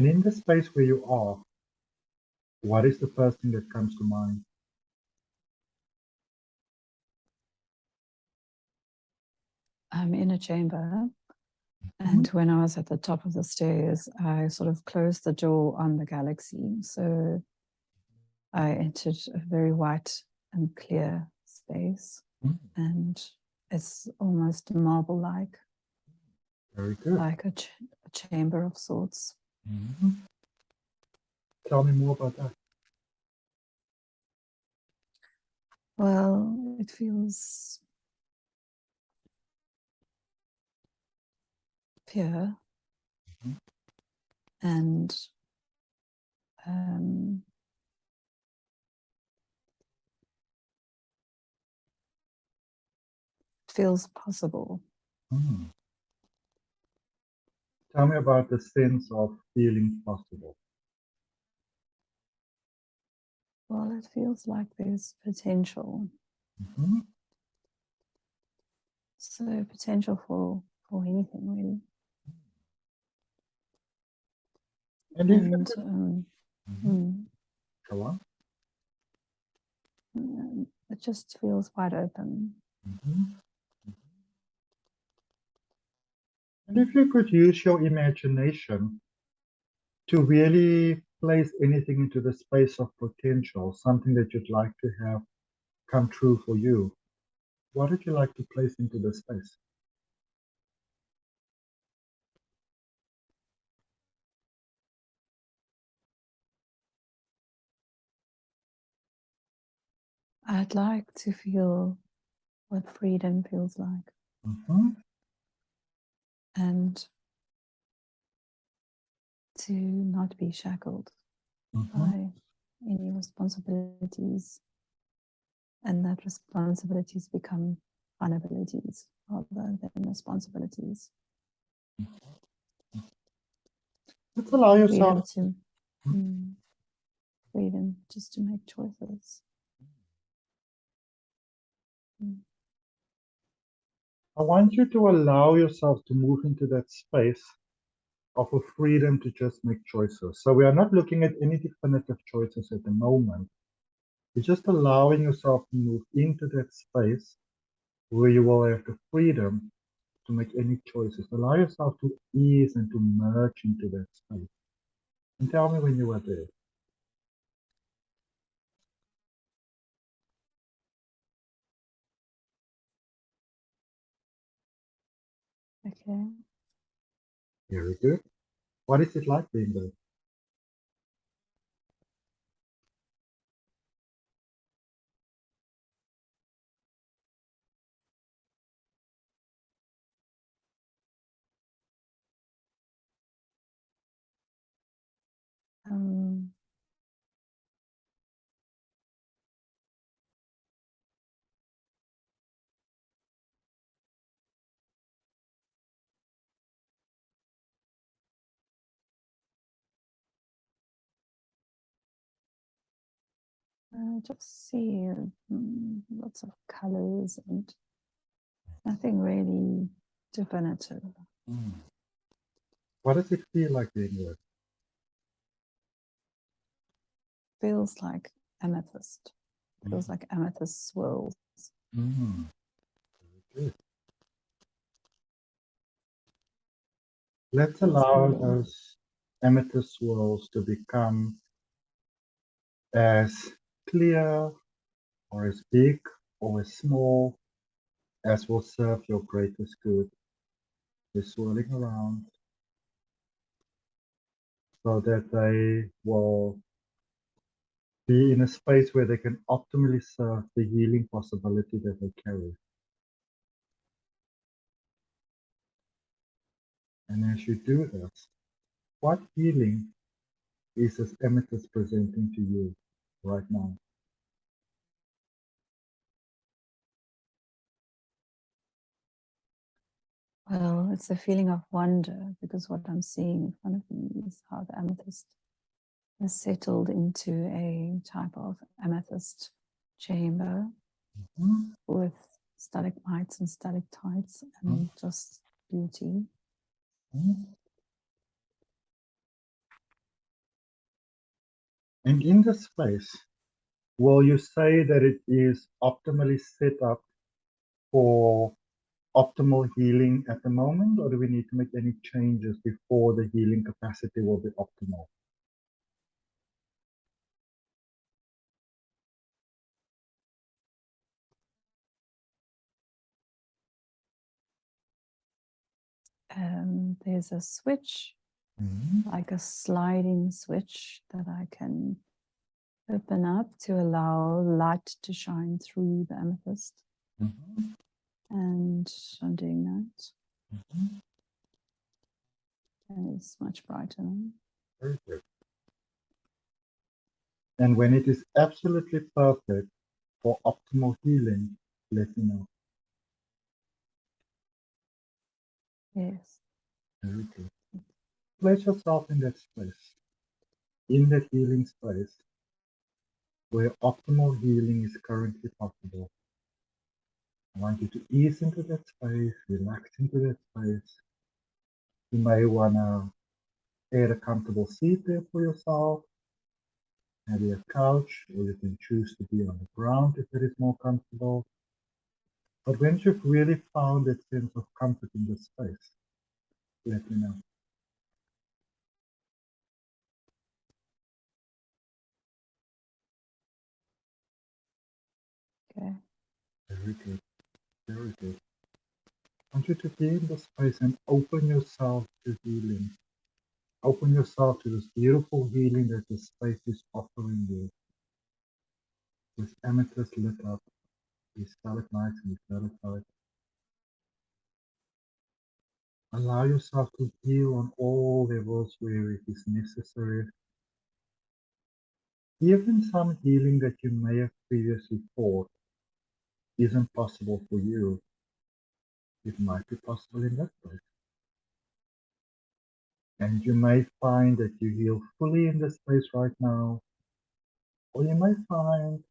And in the space where you are, what is the first thing that comes to mind? I'm in a chamber, and when I was at the top of the stairs, I sort of closed the door on the galaxy. So I entered a very white and clear space, and it's almost marble-like. Very good. Like a chamber of sorts. Tell me more about that. Well, it feels pure and feels possible. Tell me about the sense of feeling possible. Well, it feels like there's potential. So potential for anything, really. And if you could, go on. It just feels wide open. And if you could use your imagination to really place anything into the space of potential, something that you'd like to have come true for you, what would you like to place into the space? I'd like to feel what freedom feels like. And to not be shackled by any responsibilities, and that responsibilities become fun abilities rather than responsibilities. Let's allow yourself freedom just to make choices. I want you to allow yourself to move into that space of a freedom to just make choices. So we are not looking at any definitive choices at the moment. You're just allowing yourself to move into that space where you will have the freedom to make any choices. Allow yourself to ease and to merge into that space. And tell me when you are there. Okay. Very good. What is it like being there? Just see lots of colors and nothing really definitive. What does it feel like being there? Feels like amethyst. Feels like amethyst swirls. Very good. Let's allow those amethyst swirls to become as clear or as big or as small as will serve your greatest good. They're swirling around so that they will be in a space where they can optimally serve the healing possibility that they carry. And as you do this, what healing is this amethyst presenting to you right now? Well, it's a feeling of wonder, because what I'm seeing in front of me is how the amethyst is settled into a type of amethyst chamber with stalagmites and stalactites and just beauty. And in this space, will you say that it is optimally set up for optimal healing at the moment, or do we need to make any changes before the healing capacity will be optimal? There's a switch, like a sliding switch that I can open up to allow light to shine through the amethyst. And I'm doing that. And it's much brighter now. Very good. And when it is absolutely perfect for optimal healing, let me know. Yes. Very good. Place yourself in that space, in that healing space, where optimal healing is currently possible. I want you to ease into that space, relax into that space. You may want to add a comfortable seat there for yourself, maybe a couch, or you can choose to be on the ground if it is more comfortable. But when you've really found that sense of comfort in this space, let me know. Okay. Very good. Very good. I want you to be in this space and open yourself to healing. Open yourself to this beautiful healing that the space is offering you. With amethyst lit up, these stalagmites and stalactites. Allow yourself to heal on all levels where it is necessary. Even some healing that you may have previously thought isn't possible for you, it might be possible in that place. And you may find that you heal fully in this space right now, or you may find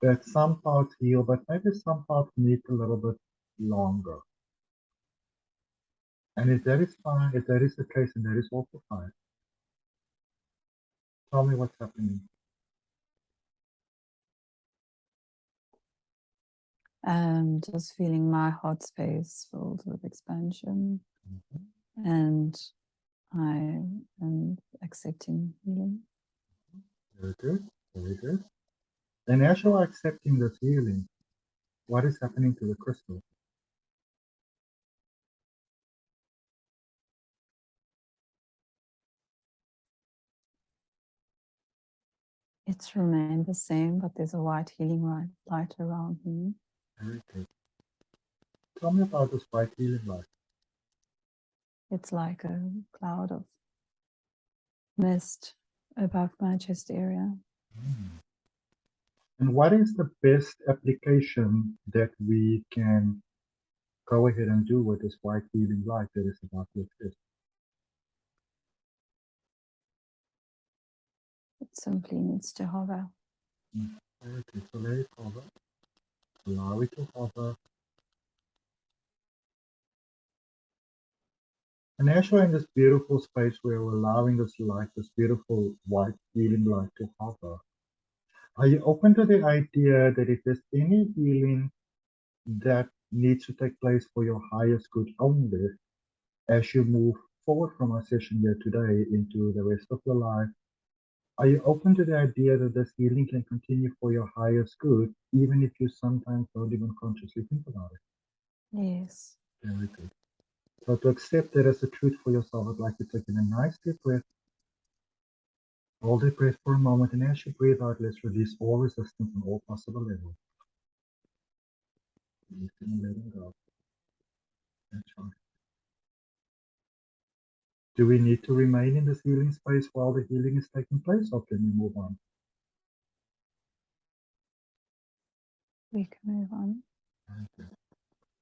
that some parts heal, but maybe some parts need a little bit longer. And if that is fine, if that is the case, then that is also fine. Tell me what's happening. Just feeling my heart space filled with expansion. And I am accepting healing. Very good, very good. And as you are accepting this healing, what is happening to the crystal? It's remained the same, but there's a white healing light around me. Very good. Tell me about this white healing light. It's like a cloud of mist above my chest area. And what is the best application that we can go ahead and do with this white healing light that is about to exist? It simply needs to hover. Very good. So let it hover. Allow it to hover. And as you're in this beautiful space where we're allowing this light, this beautiful white healing light to hover, are you open to the idea that if there's any healing that needs to take place for your highest good only, as you move forward from our session here today into the rest of your life, are you open to the idea that this healing can continue for your highest good, even if you sometimes don't even consciously think about it? Yes. Very good. So to accept that as a truth for yourself, I'd like to take in a nice deep breath. Hold that breath for a moment, and as you breathe out, let's release all resistance on all possible levels. Releasing and letting go. That's right. Do we need to remain in this healing space while the healing is taking place, or can we move on? We can move on. Okay.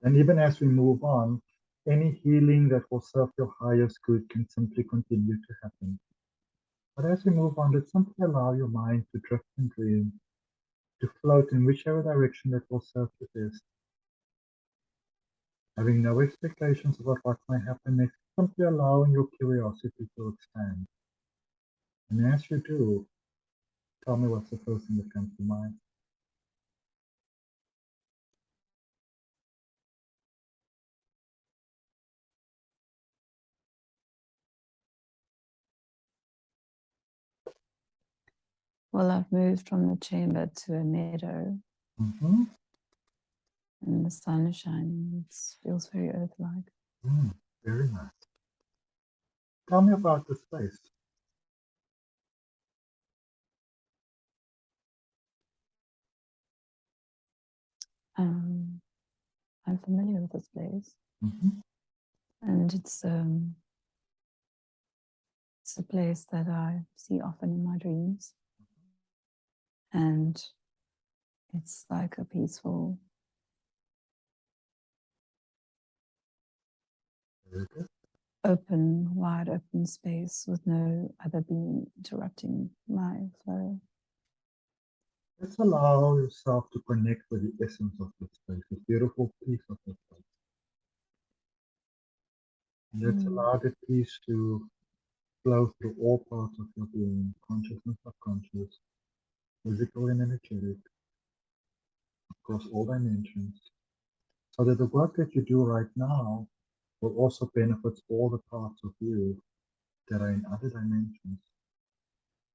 And even as we move on, any healing that will serve your highest good can simply continue to happen. But as we move on, let's simply allow your mind to drift and dream, to float in whichever direction that will serve you best. Having no expectations about what might happen next, simply allowing your curiosity to expand. And as you do, Tell me what's the first thing that comes to mind. Well, I've moved from the chamber to a meadow, Mm-hmm. and the sun is shining. It feels very earth-like. Very nice. Tell me about the space. I'm familiar with this place, and it's a place that I see often in my dreams, and it's like a peaceful, Very good. wide open space with no other being interrupting my flow. Let's allow yourself to connect with the essence of the space, the beautiful peace of the space. And let's allow the peace to flow through all parts of your being, conscious and subconscious, physical and energetic, across all dimensions, so that the work that you do right now will also benefit all the parts of you that are in other dimensions,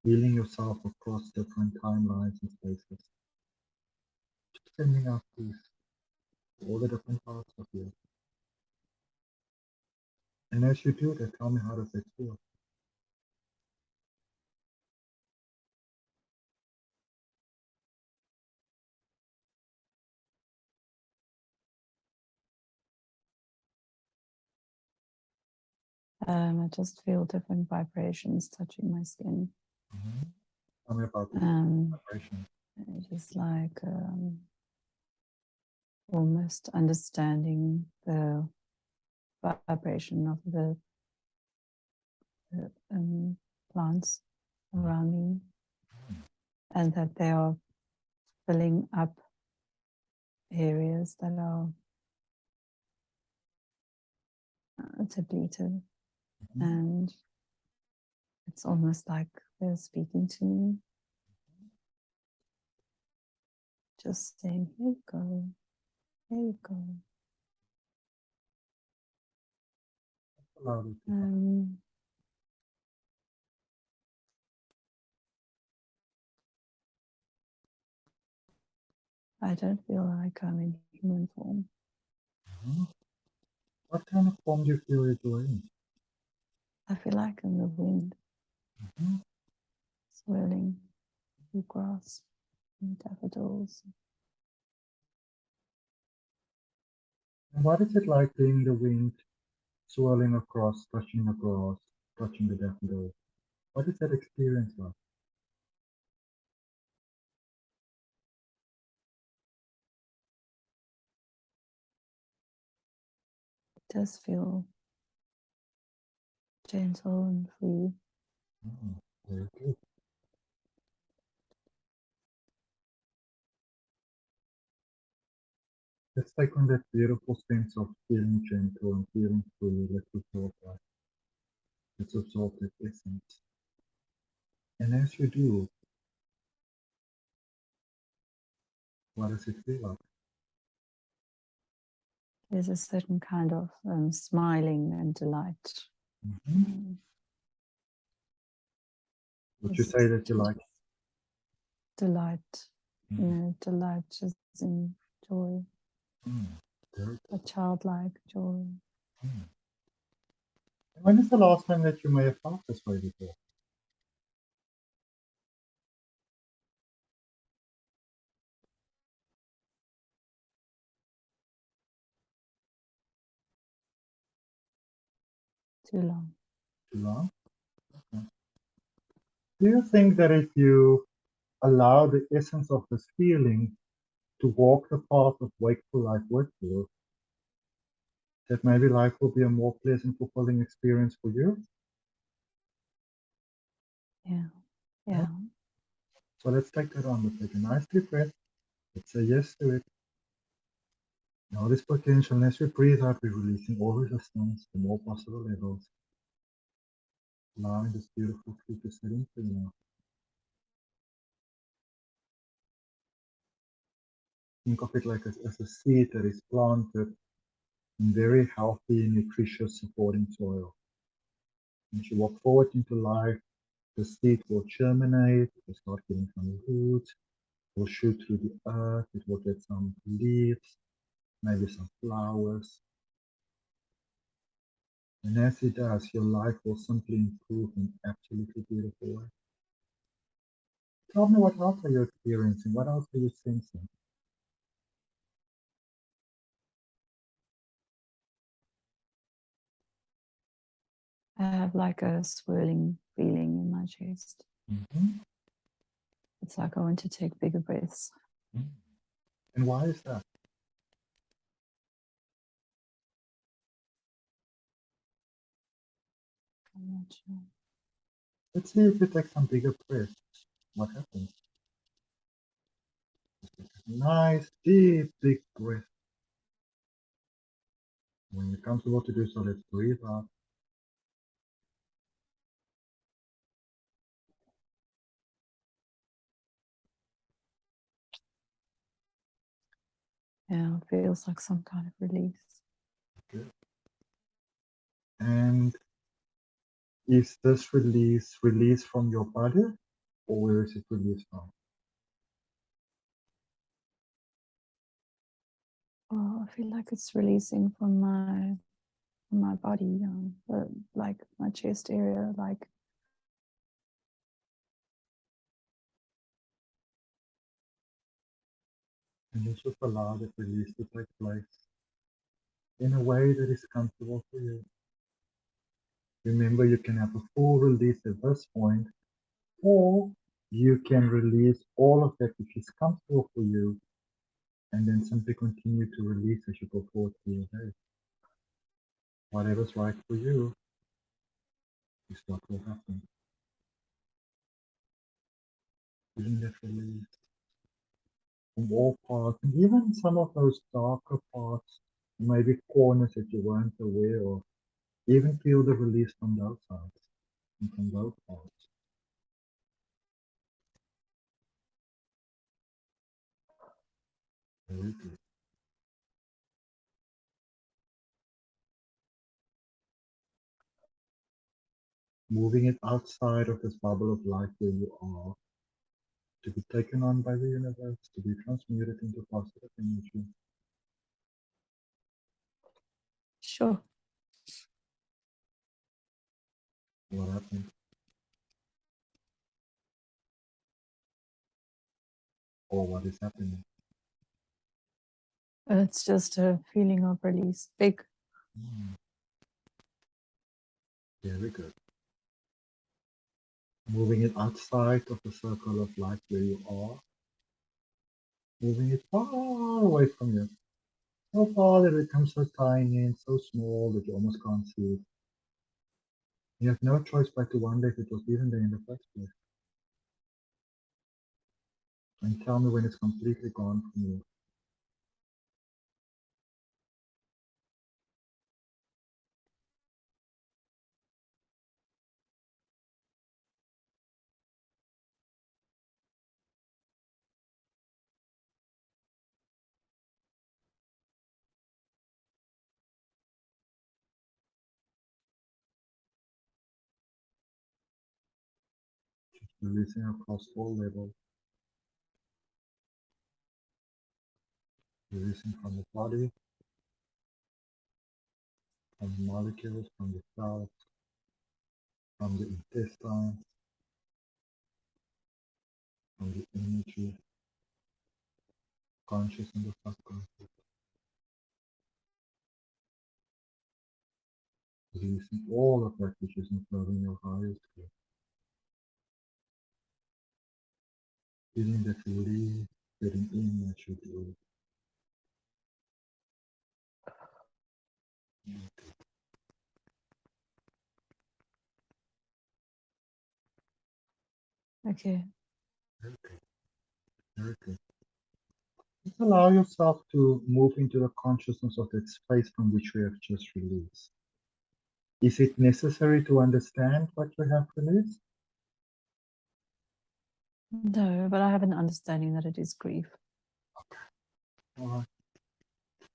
healing yourself across different timelines and spaces, just sending out peace to all the different parts of you. And as you do that, tell me, how does it feel? I just feel different vibrations touching my skin. Tell me about the vibration. Just like almost understanding the vibration of the plants around me, and that they are filling up areas that are depleted, and it's almost like they're speaking to me, just saying, here you go, here you go. I don't feel like I'm in human form. What kind of form do you feel you're in? I feel like I'm the wind, swirling through grass and daffodils. And what is it like being the wind, swirling across, touching the grass, touching the daffodils? What is that experience like? It does feel gentle and free. Very good. Let's take on that beautiful sense of feeling gentle and feeling free. Let's absorb that. Let's absorb that essence. And as you do, what does it feel like? There's a certain kind of smiling and delight. Would you say that you like? Delight, delight just in joy, a childlike joy. When is the last time that you may have felt this way before? Too long. Too long? Okay. Do you think that if you allow the essence of this feeling to walk the path of wakeful life with you, that maybe life will be a more pleasant, fulfilling experience for you? Yeah. So let's take that on. Let's take a nice deep breath. Let's say yes to it. Now this potential, as we breathe out, we're releasing all resistance to more possible levels, allowing this beautiful truth to set into you. Think of it like as a seed that is planted in very healthy, nutritious, supporting soil. As you walk forward into life, the seed will germinate, it will start getting some roots, it will shoot through the earth, it will get some leaves, maybe some flowers. And as it does, your life will simply improve in absolutely beautiful way. Tell me, what else are you experiencing? What else are you sensing? I have like a swirling feeling in my chest. It's like I want to take bigger breaths. And why is that? I'm not sure. Let's see if you take some bigger breaths. What happens? Nice, deep, big breath. When you're comfortable to do so, let's breathe out. Yeah, it feels like some kind of release. Good. And is this release from your body, or where is it released from? Oh, I feel like it's releasing from my body, like my chest area, like. And you just allow that release to take place in a way that is comfortable for you. Remember, you can have a full release at this point, or you can release all of that which is comfortable for you, and then simply continue to release as you go forward through your day. Whatever's right for you is what will happen. Feeling that release from all parts, and even some of those darker parts, maybe corners that you weren't aware of, even feel the release from those sides and from those parts. Very good. Moving it outside of this bubble of light where you are, to be taken on by the universe, to be transmuted into positive energy. Sure. What happened? Or what is happening? It's just a feeling of release. Big. Very good. Moving it outside of the circle of light where you are, moving it far away from you. So far that it becomes so tiny and so small that you almost can't see it. You have no choice but to wonder if it was even there in the first place. And tell me when it's completely gone from you. Releasing across all levels. Releasing from the body, from the molecules, from the cells, from the intestines, from the energy, conscious and the subconscious. Releasing all of that which isn't serving your highest good. Feeling that release, getting in as you do. Okay. Very good. Very good. Just allow yourself to move into the consciousness of that space from which we have just released. Is it necessary to understand what we have released? No, but I have an understanding that it is grief. All right.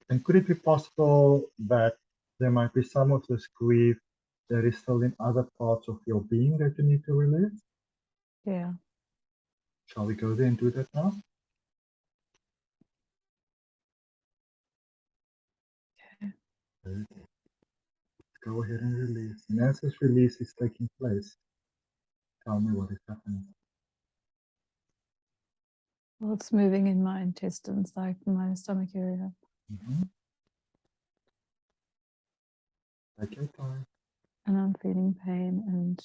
And could it be possible that there might be some of this grief that is still in other parts of your being that you need to release? Yeah. Shall we go there and do that now? Okay. Very good. Go ahead and release. And as this release is taking place, tell me what is happening. Well, it's moving in my intestines, like my stomach area. Mm-hmm. Take your time. And I'm feeling pain, and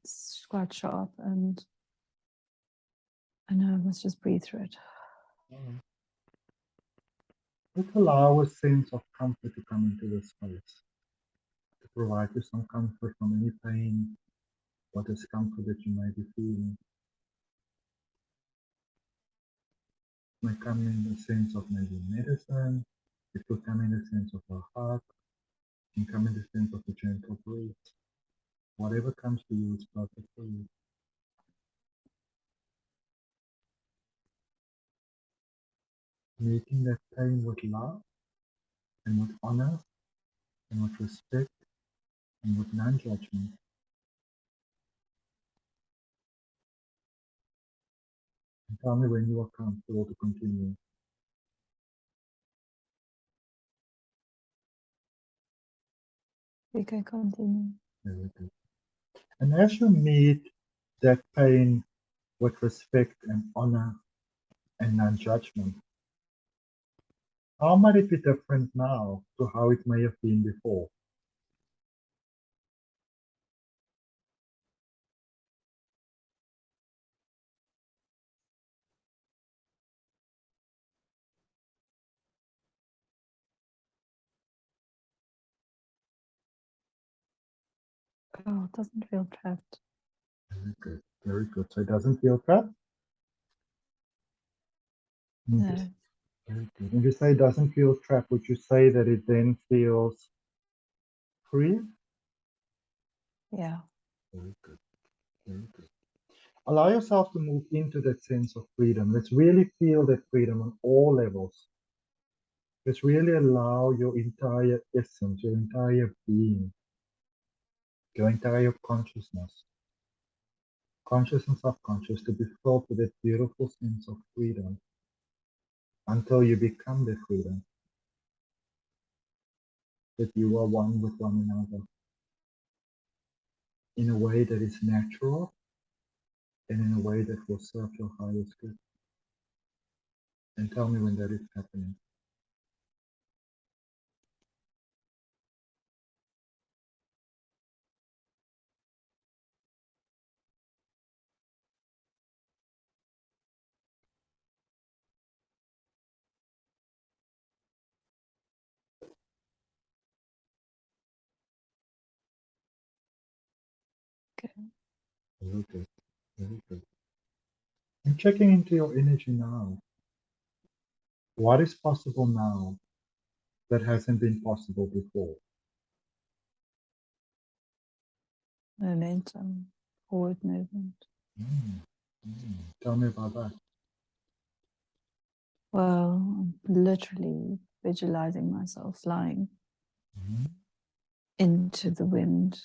it's quite sharp, and I know I must just breathe through it. Let's allow a sense of comfort to come into this space, to provide you some comfort from any pain or discomfort that you may be feeling. It may come in a sense of maybe medicine, it could come in a sense of a hug, it can come in the sense of a gentle breeze. Whatever comes to you is perfect for you. Meeting that pain with love and with honor and with respect and with non-judgment. And tell me when you are comfortable to continue. We can continue. Very good. And as you meet that pain with respect and honor and non-judgment, how might it be different now to how it may have been before? Oh, it doesn't feel trapped. Very good. Very good. So it doesn't feel trapped? No. Very good. When you say it doesn't feel trapped, would you say that it then feels free? Yeah. Very good. Very good. Allow yourself to move into that sense of freedom. Let's really feel that freedom on all levels. Let's really allow your entire essence, your entire being, your entire consciousness, conscious and subconscious, to be filled with that beautiful sense of freedom until you become the freedom, that you are one with one another in a way that is natural and in a way that will serve your highest good. And tell me when that is happening. Okay. Very good. Very good. And checking into your energy now. What is possible now that hasn't been possible before? Momentum, forward movement. Tell me about that. Well, I'm literally visualizing myself flying into the wind,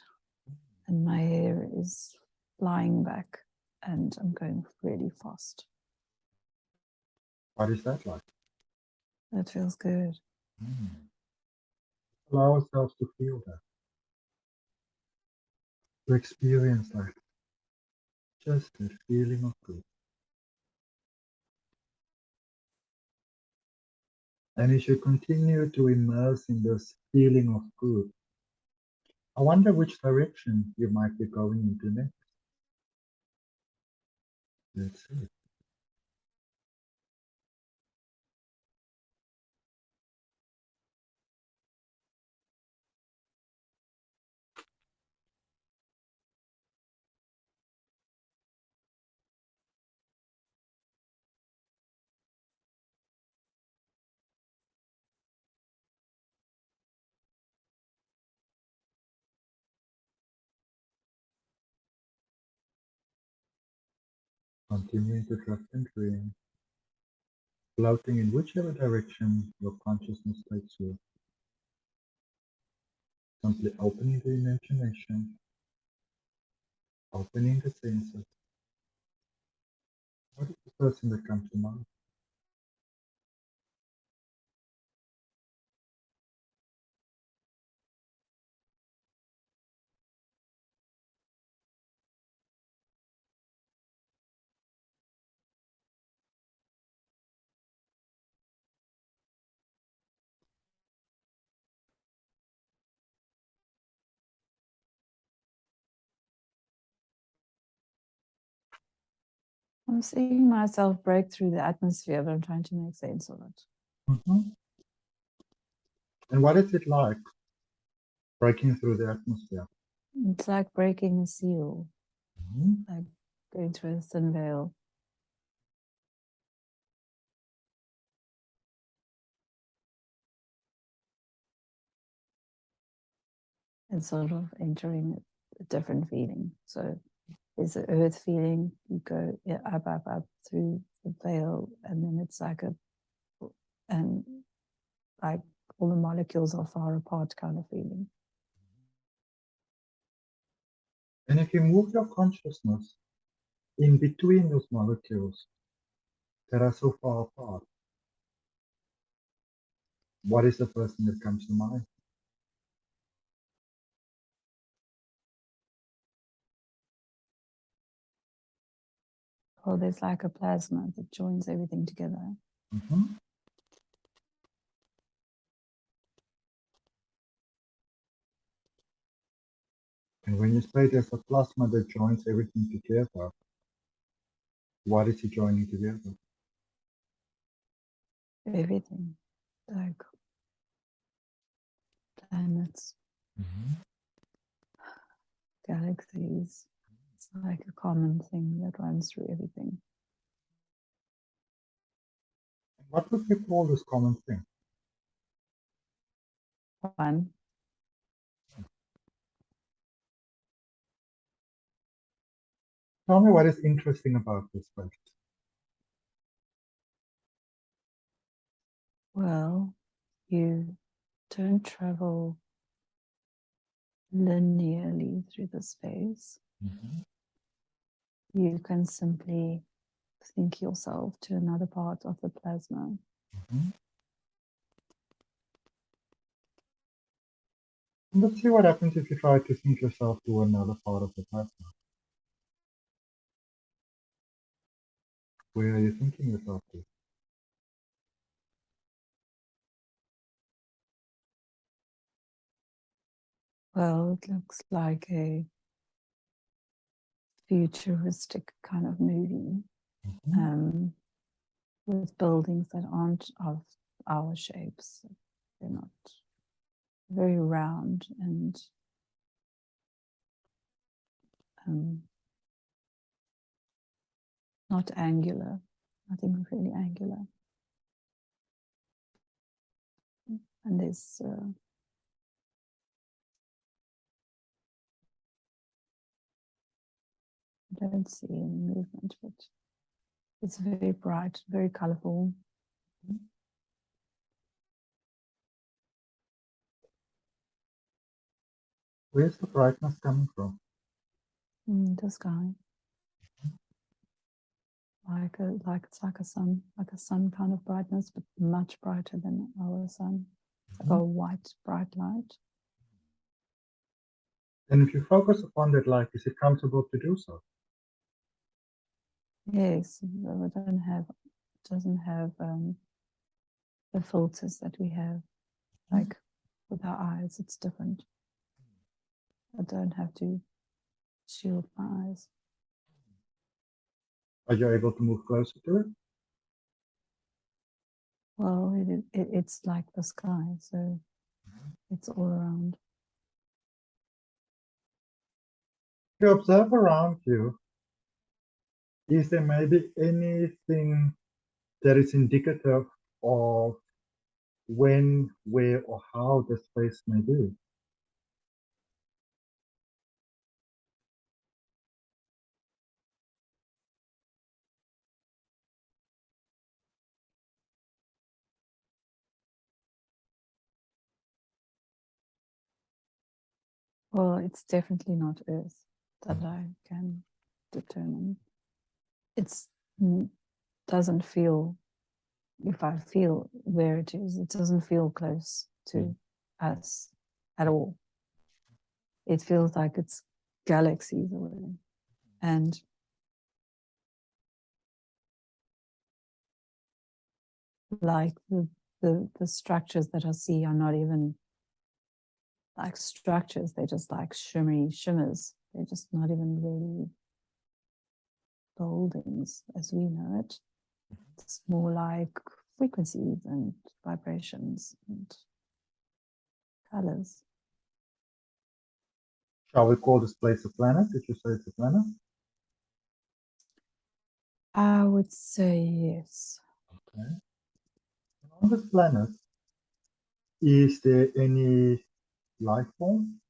and my hair is flying back, and I'm going really fast. What is that like? That feels good. Allow ourselves to feel that, to experience that, just that feeling of good. And as you continue to immerse in this feeling of good, I wonder which direction you might be going into next. Let's see. Continuing to trust and dream. floating in whichever direction your consciousness takes you. Simply opening the imagination, opening the senses. What is the first thing that comes to mind? I'm seeing myself break through the atmosphere, but I'm trying to make sense of it. And what is it like breaking through the atmosphere? It's like breaking a seal, like going through a thin veil. And sort of entering a different feeling. So there's the earth feeling, you go up through the veil, and then it's like and like all the molecules are far apart kind of feeling. And if you move your consciousness in between those molecules that are so far apart, what is the first thing that comes to mind? Well, there's like a plasma that joins everything together. And when you say there's a plasma that joins everything together, what is it joining together? Everything, like planets, galaxies. It's like a common thing that runs through everything. What would you call this common thing? One, Tell me what is interesting about this space. well, you don't travel linearly through the space. You can simply think yourself to another part of the plasma. Let's see what happens if you try to think yourself to another part of the plasma. Where are you thinking yourself to? Well, it looks like a futuristic kind of movie with buildings that aren't of our shapes. They're not very round and not angular. Nothing really angular. And there's I don't see any movement, but it's very bright, very colorful. Where's the brightness coming from? The sky. It's like a sun kind of brightness, but much brighter than our sun. It's like a white, bright light. And if you focus upon that light, is it comfortable to do so? Yes, it doesn't have the filters that we have. Like with our eyes, it's different. I don't have to shield my eyes. Are you able to move closer to it? Well, it's like the sky, so it's all around. If you observe around you, is there maybe anything that is indicative of when, where, or how the space may be? Well, it's definitely not Earth that I can determine. It's doesn't feel, if I feel where it is, it doesn't feel close to us at all. It feels like it's galaxies away. And like the structures that I see are not even like structures, they're just like shimmery shimmers. They're just not even really buildings as we know it. It's more like frequencies and vibrations and colors. Shall we call this place a planet? Did you say it's a planet? I would say yes. Okay. And on this planet, is there any life form?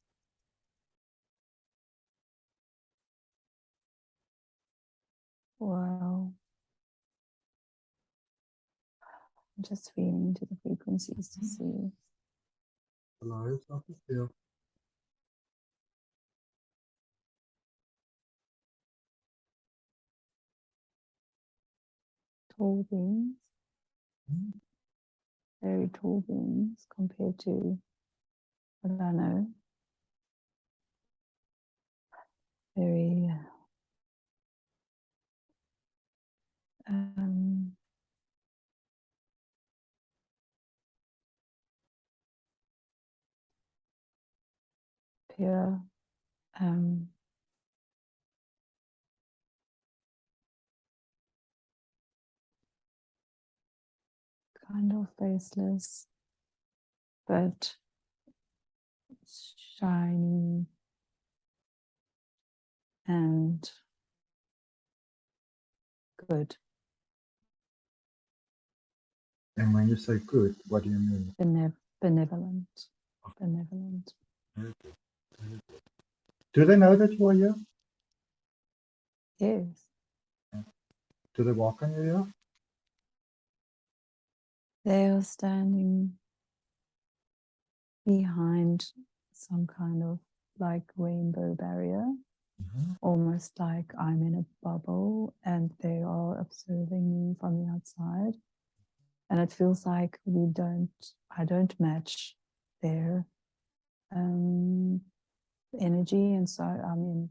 Wow. I'm just feeling into the frequencies to see. Allow yourself to feel. Tall beings, very tall beings compared to what I know. Very pure, kind of faceless, but shiny and good. And when you say good, what do you mean? Benevolent. Benevolent. Do they know that you are here? Yes. Do they welcome you here? They are standing behind some kind of like rainbow barrier, almost like I'm in a bubble and they are observing me from the outside. And it feels like I don't match their energy. And so I'm in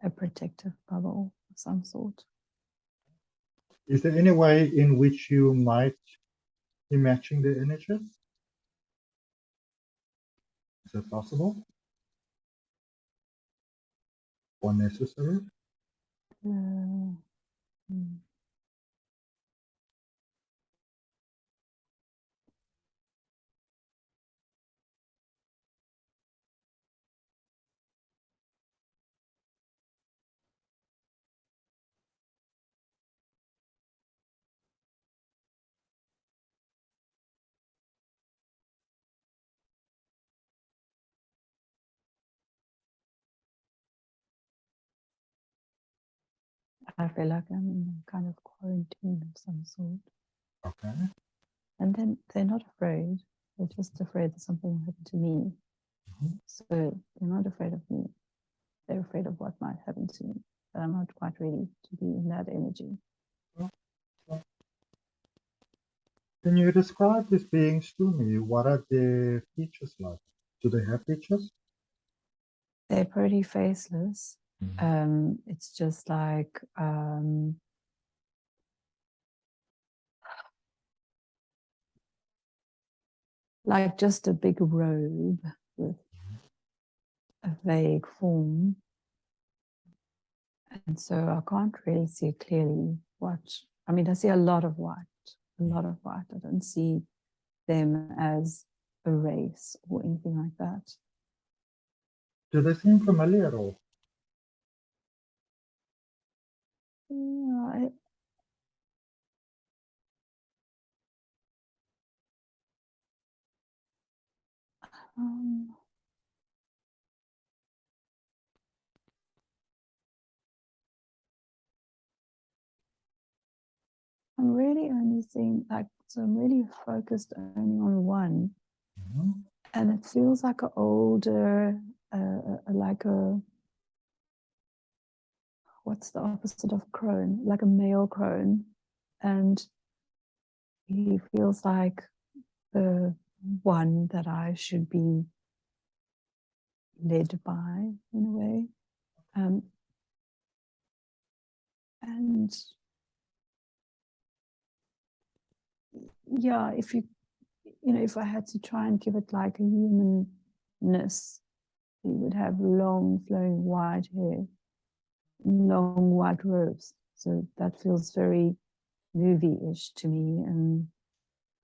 a protective bubble of some sort. Is there any way in which you might be matching the energies? Is that possible? Or necessary? I feel like I'm in a kind of quarantine of some sort. Okay. And then they're not afraid. They're just afraid that something will happen to me. So they're not afraid of me. They're afraid of what might happen to me. But I'm not quite ready to be in that energy. Can you describe these beings to me? What are their features like? Do they have features? They're pretty faceless. It's just like just a big robe with a vague form. And so I can't really see clearly what, I mean, I see a lot of white. I don't see them as a race or anything like that. Do they seem familiar at all? Yeah, I'm really only seeing so I'm really focused only on one. And it feels like an older like a, what's the opposite of crone? Like a male crone. And he feels like the one that I should be led by, in a way. And yeah, if if I had to try and give it like a humanness, he would have long flowing white hair, long white robes. So that feels very movie-ish to me, and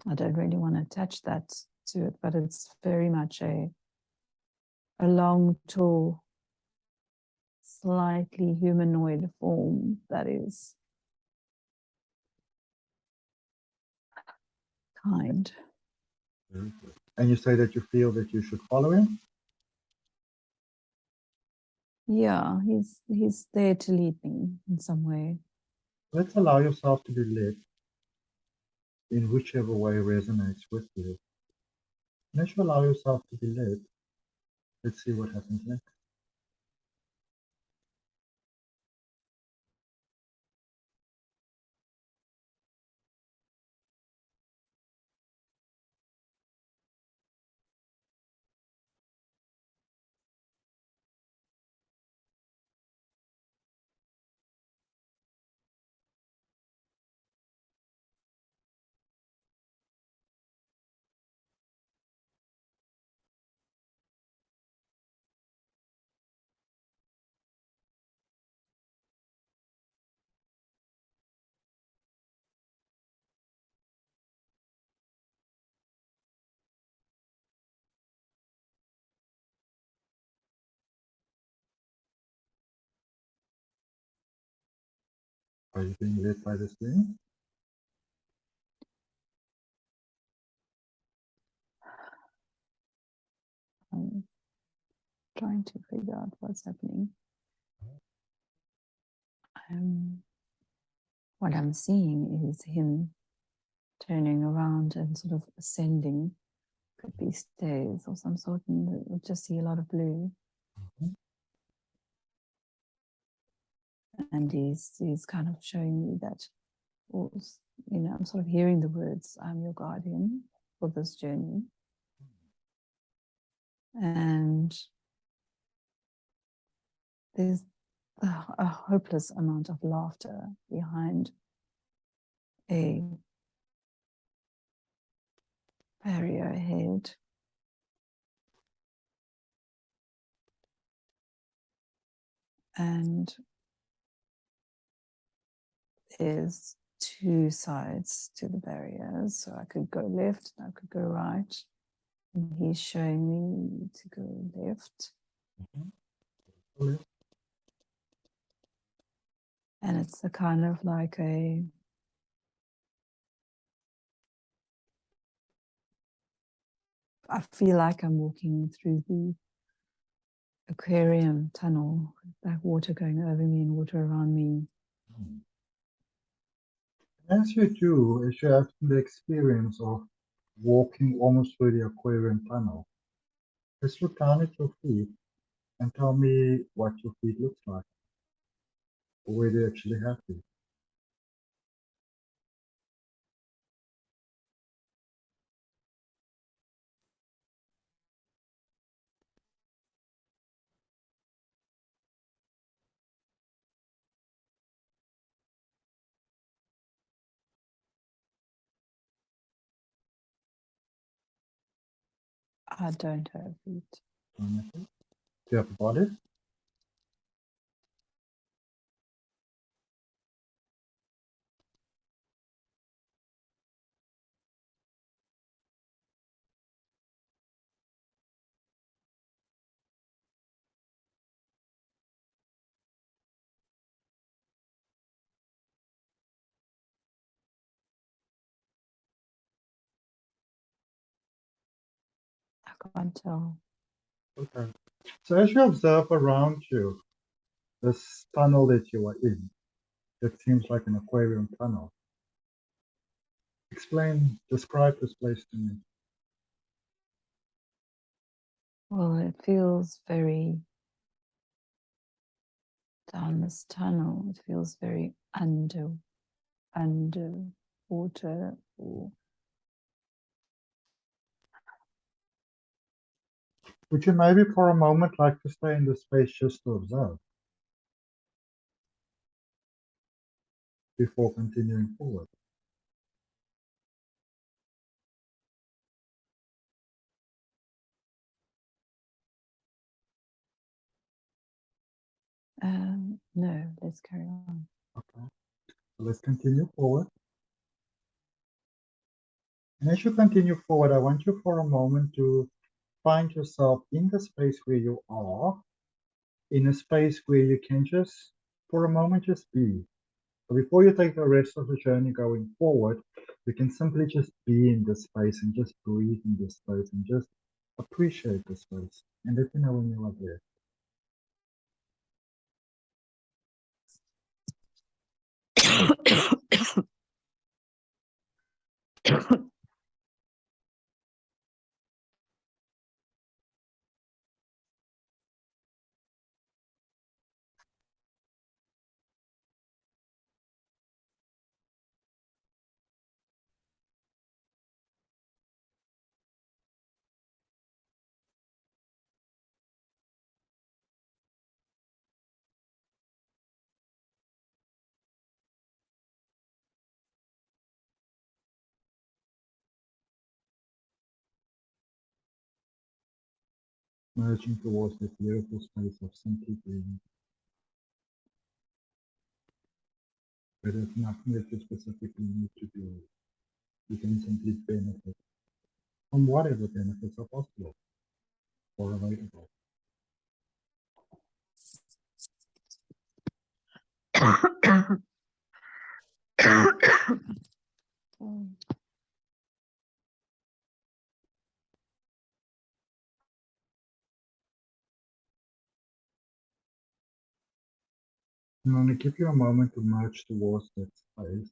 I don't really want to attach that to it, but it's very much a long, tall, slightly humanoid form that is kind. And you say that you feel that you should follow him? Yeah, he's there to lead me in some way. Let's allow yourself to be led in whichever way resonates with you. And as you allow yourself to be led, let's see what happens next. Are you being led by this being? I'm trying to figure out what's happening. What I'm seeing is him turning around and sort of ascending. Could be stairs or some sort, and we'll just see a lot of blue. And he's kind of showing me that, I'm sort of hearing the words, "I'm your guardian for this journey." And there's a hopeless amount of laughter behind a barrier ahead. And there's two sides to the barriers. So I could go left and I could go right. And he's showing me to go left. And it's a kind of like I feel like I'm walking through the aquarium tunnel, like water going over me and water around me. As you do, as you have the experience of walking almost through the aquarium tunnel, just look down at your feet and tell me what your feet looks like, or where they actually happy. I don't have feet. Do you have a body? I can't tell. Okay. So as you observe around you, this tunnel that you are in, it seems like an aquarium tunnel. Describe this place to me. Well, it feels very down this tunnel. It feels very under water. Or Would you maybe for a moment like to stay in the space just to observe before continuing forward? no, let's carry on. Okay, so let's continue forward. And as you continue forward, I want you for a moment to find yourself in the space where you are, in a space where you can just, for a moment, just be. So before you take the rest of the journey going forward, you can simply just be in this space and just breathe in this space and just appreciate the space. And let me know when you are there. Merging towards the beautiful space of simply being. There is nothing that you specifically need to do. You can simply benefit from whatever benefits are possible or available. I'm going to give you a moment to merge towards that space.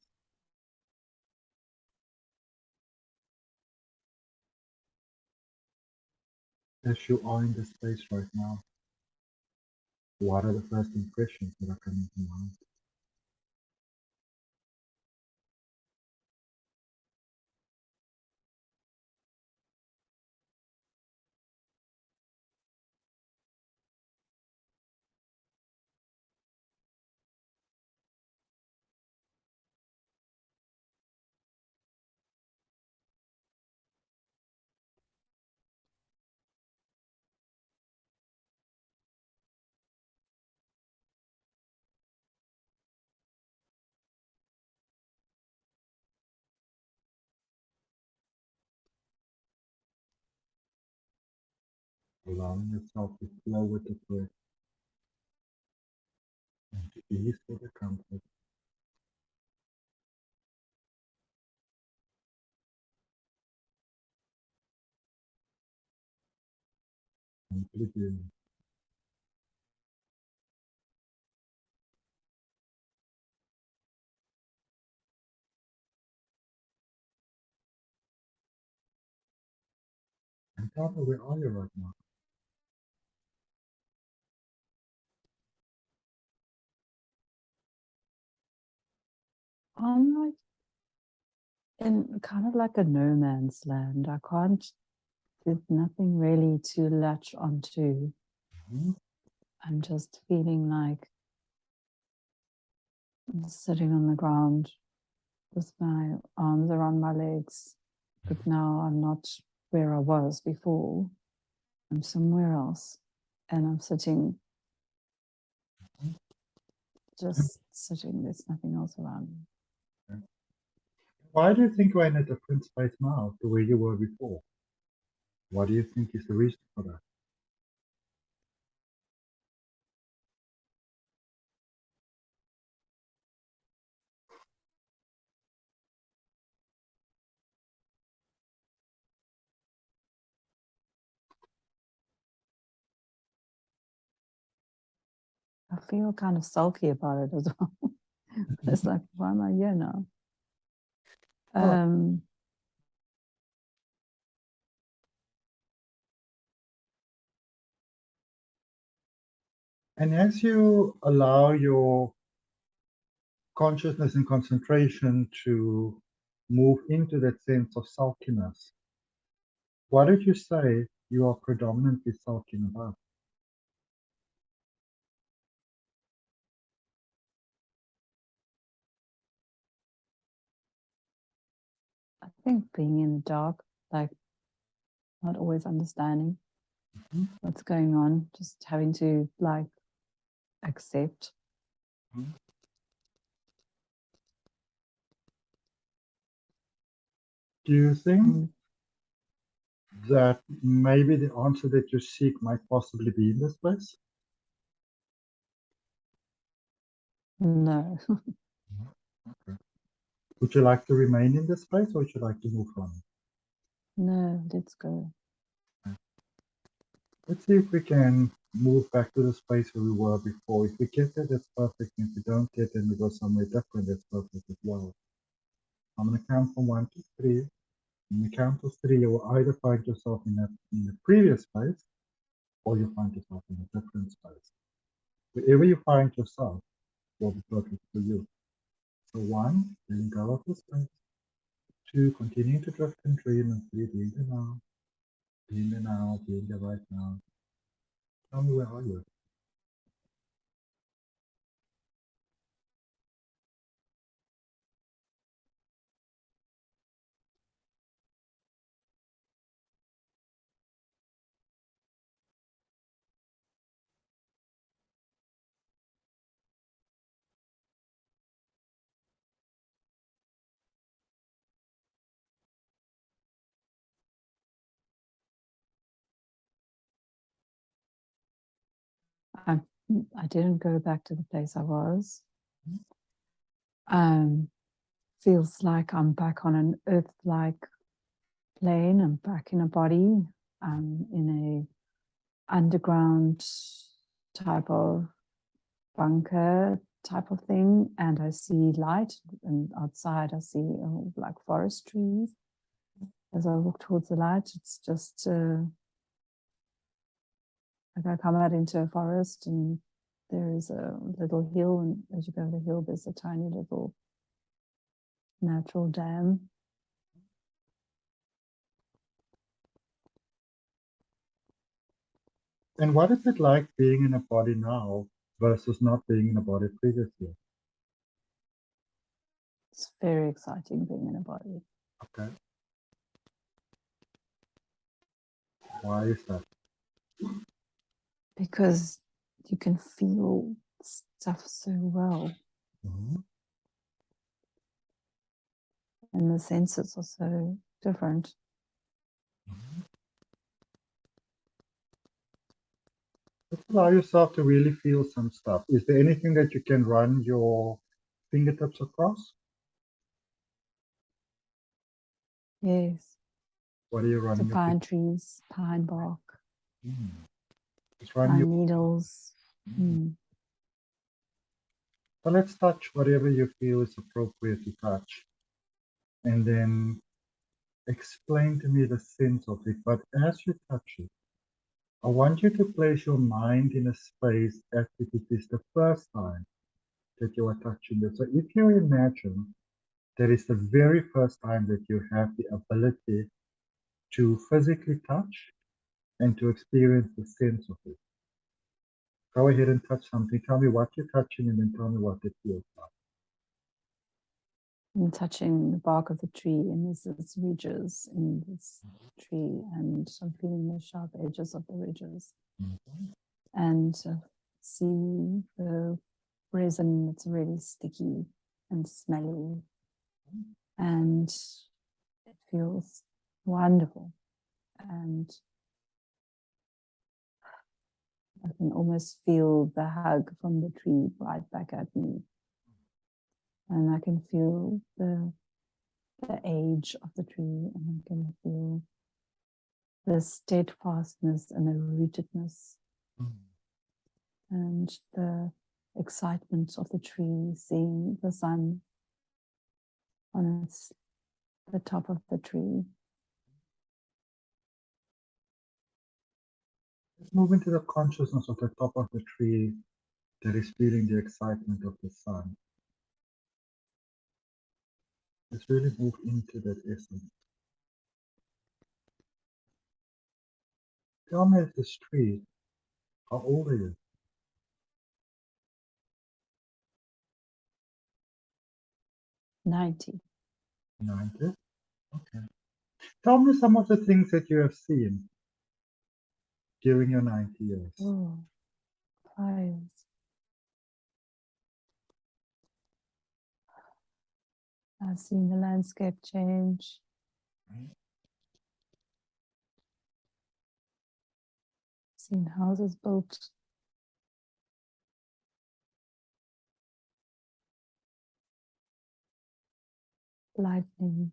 As you are in the space right now, what are the first impressions that are coming to mind? Allowing yourself to flow with the breath and to ease with the comfort. Simply being. And tell me, where are you right now? I'm like in kind of like a no man's land. I can't, there's nothing really to latch onto. Mm-hmm. I'm just feeling like I'm sitting on the ground with my arms around my legs, but now I'm not where I was before. I'm somewhere else, and I'm sitting, just sitting. There's nothing else around me. Okay. Why do you think we're in a different space now to where you were before? What do you think is the reason for that? I feel kind of sulky about it as well. It's like, why am I here now? Oh. And as you allow your consciousness and concentration to move into that sense of sulkiness, what did you say you are predominantly sulking about? I think being in the dark, like not always understanding what's going on, just having to like accept. Do you think that maybe the answer that you seek might possibly be in this place? No. Okay. Would you like to remain in this place, or would you like to move on? No, let's go. Let's see if we can move back to the space where we were before. If we get there, that's perfect. If we don't get there and we go somewhere different, that's perfect as well. I'm going to count from 1 to 3. In the count of 3, you will either find yourself in the previous space, or you find yourself in a different space. Wherever you find yourself will be perfect for you. So 1, letting go of the space. 2, continuing to drift and dream. And 3, being there now, being there now, being there right now. Tell me, where are you? I didn't go back to the place I was. Feels like I'm back on an earth-like plane. I'm back in a body. I'm in a underground type of bunker type of thing, and I see light, and outside I see like forest trees. As I walk towards the light, it's just like I come out into a forest, and there is a little hill, and as you go the hill, there's a tiny little natural dam. And what is it like being in a body now versus not being in a body previously? It's very exciting being in a body. Okay. Why is that? Because you can feel stuff so well, and the senses are so different. Just allow yourself to really feel some stuff. Is there anything that you can run your fingertips across? Yes. What are you The running your pine trees, pine bark, Just run your pine needles. So let's touch whatever you feel is appropriate to touch. And then explain to me the sense of it. But as you touch it, I want you to place your mind in a space as if it is the first time that you are touching it. So if you imagine that is the very first time that you have the ability to physically touch and to experience the sense of it. Go ahead and touch something. Tell me what you're touching, and then tell me what it feels like. I'm touching the bark of the tree, and there's these ridges in this tree, and I'm feeling the sharp edges of the ridges. And see the resin that's really sticky and smelly, and it feels wonderful. And I can almost feel the hug from the tree right back at me. And I can feel the age of the tree, and I can feel the steadfastness and the rootedness and the excitement of the tree, seeing the sun on the top of the tree. Move into the consciousness of the top of the tree that is feeling the excitement of the sun. Let's really move into that essence. Tell me at this tree, how old are you? 90. 90? Okay. Tell me some of the things that you have seen during your 90 years. Oh, fires. I've seen the landscape change. Seen houses built. Lightning.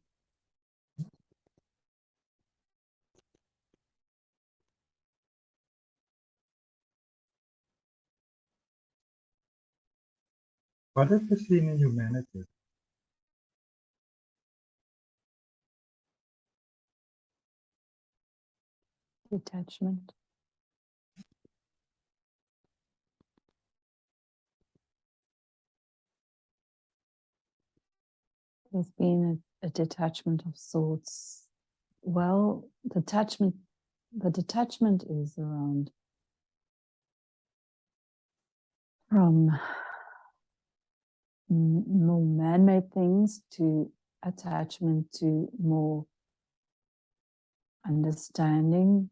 What have you seen in humanity? Detachment. There's been a detachment of sorts. Well, the detachment is around from more man-made things to attachment to more understanding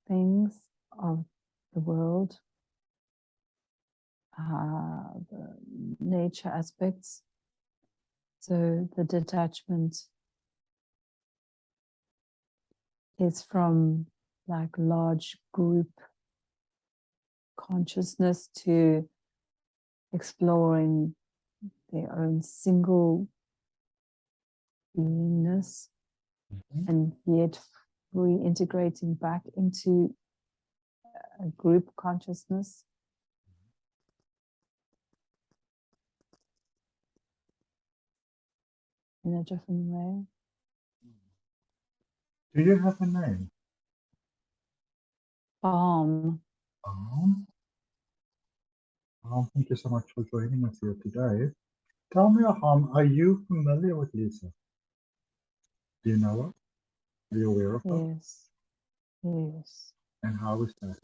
things of the world, the nature aspects. So the detachment is from like large group consciousness to exploring their own single beingness, and yet reintegrating back into a group consciousness. In a different way. Do you have a name? Balm. Thank you so much for joining us here today. Tell me, are you familiar with Liza? Do you know her? Are you aware of her? Yes. Yes. And how is that?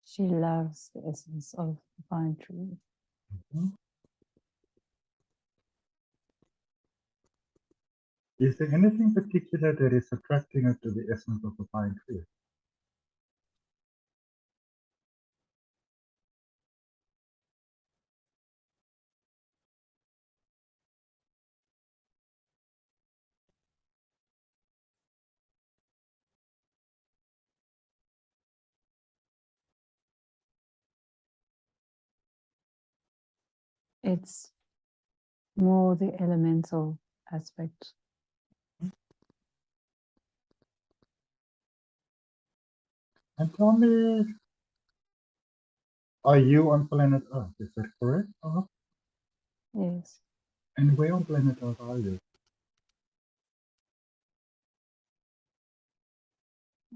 She loves the essence of the pine tree. Is there anything particular that is attracting her to the essence of the pine tree? It's more the elemental aspect. And tell me, are you on planet Earth? Is that correct? Yes. And where on planet Earth are you?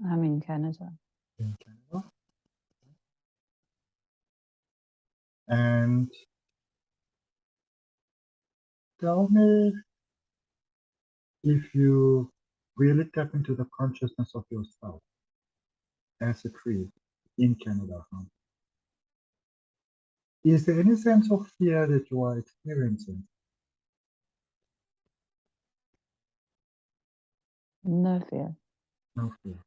I'm in Canada. In Canada. And tell me, if you really tap into the consciousness of yourself as a tree in Canada, is there any sense of fear that you are experiencing? No fear. No fear.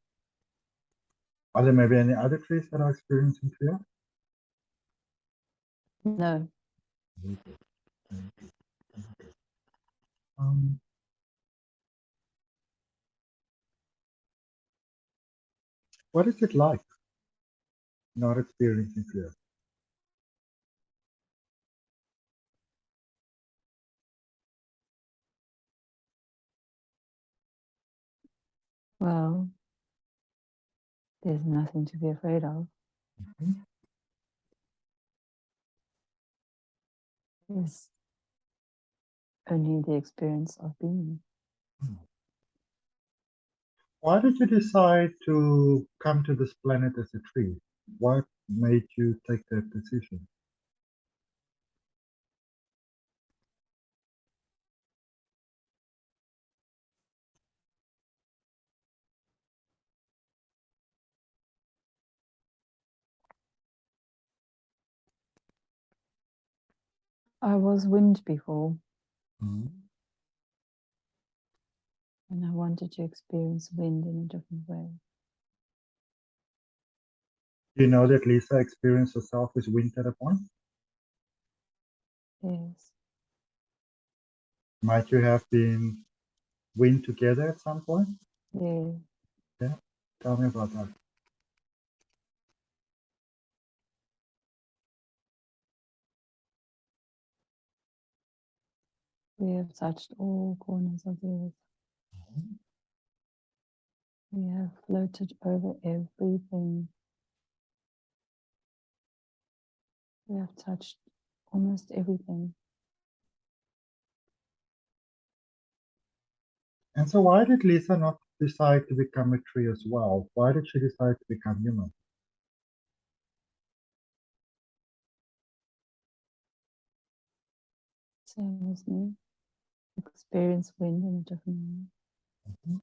Are there maybe any other trees that are experiencing fear? No. What is it like not experiencing fear? Well, There's nothing to be afraid of. Mhm. There's only the experience of being. Why did you decide to come to this planet as a tree? What made you take that decision? I was wind before, Mhm. and I wanted to experience wind in a different way. You know that Lisa experienced herself as wind at a point? Yes, Might you have been wind together at some point? yeah. Yeah. Tell me about that. We have touched all corners of the earth. We have floated over everything. We have touched almost everything. And so why did Lisa not decide to become a tree as well? Why did she decide to become human? Same as me. Experience wind in a different way. Mhm.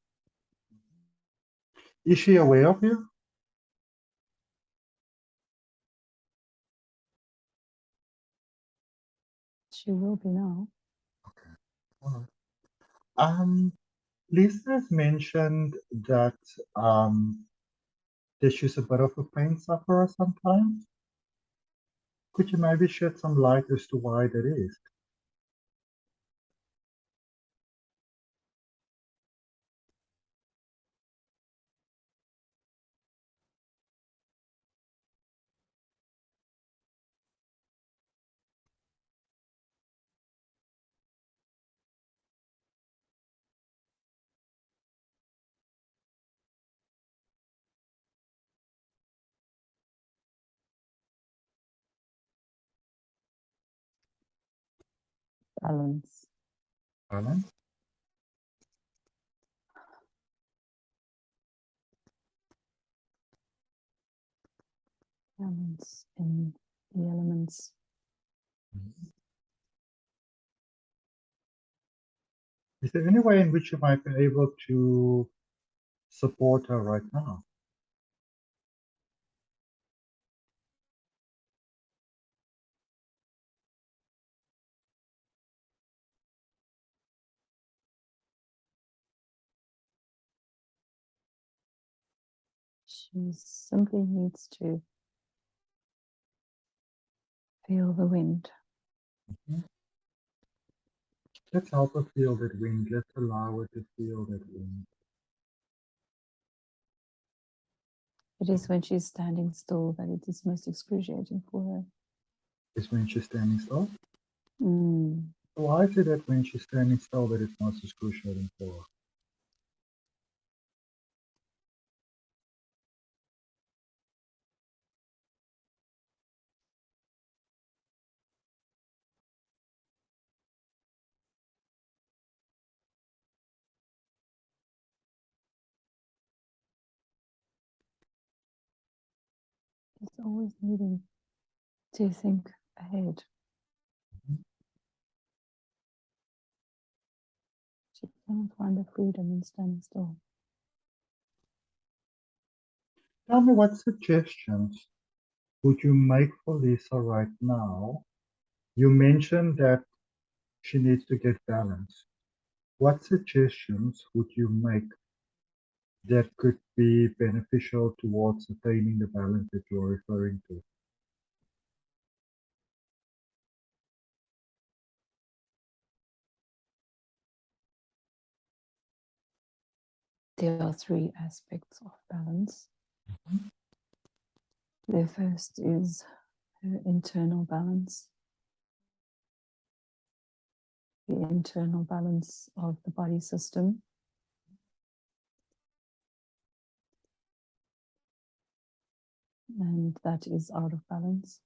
Is she aware of you? She will be now. All right. Lisa has mentioned that she's a bit of a pain sufferer sometimes. Could you maybe shed some light as to why that is? Balance. Balance? Balance in the elements. Is there any way in which you might be able to support her right now? She simply needs to feel the wind. Mhm. Let's help her feel that wind. Let's allow her to feel that wind. It is when she's standing still that it is most excruciating for her. Is when she's standing still? Mm. Why is it that when she's standing still that it's most excruciating for her? It's always needing to think ahead. Mhm. She cannot find the freedom in standing still. Tell me, what suggestions would you make for Lisa right now? You mentioned that she needs to get balance. What suggestions would you make that could be beneficial towards attaining the balance that you're referring to? There are three aspects of balance. Mhm. The first is her internal balance, the internal balance of the body system. and that is out of balance.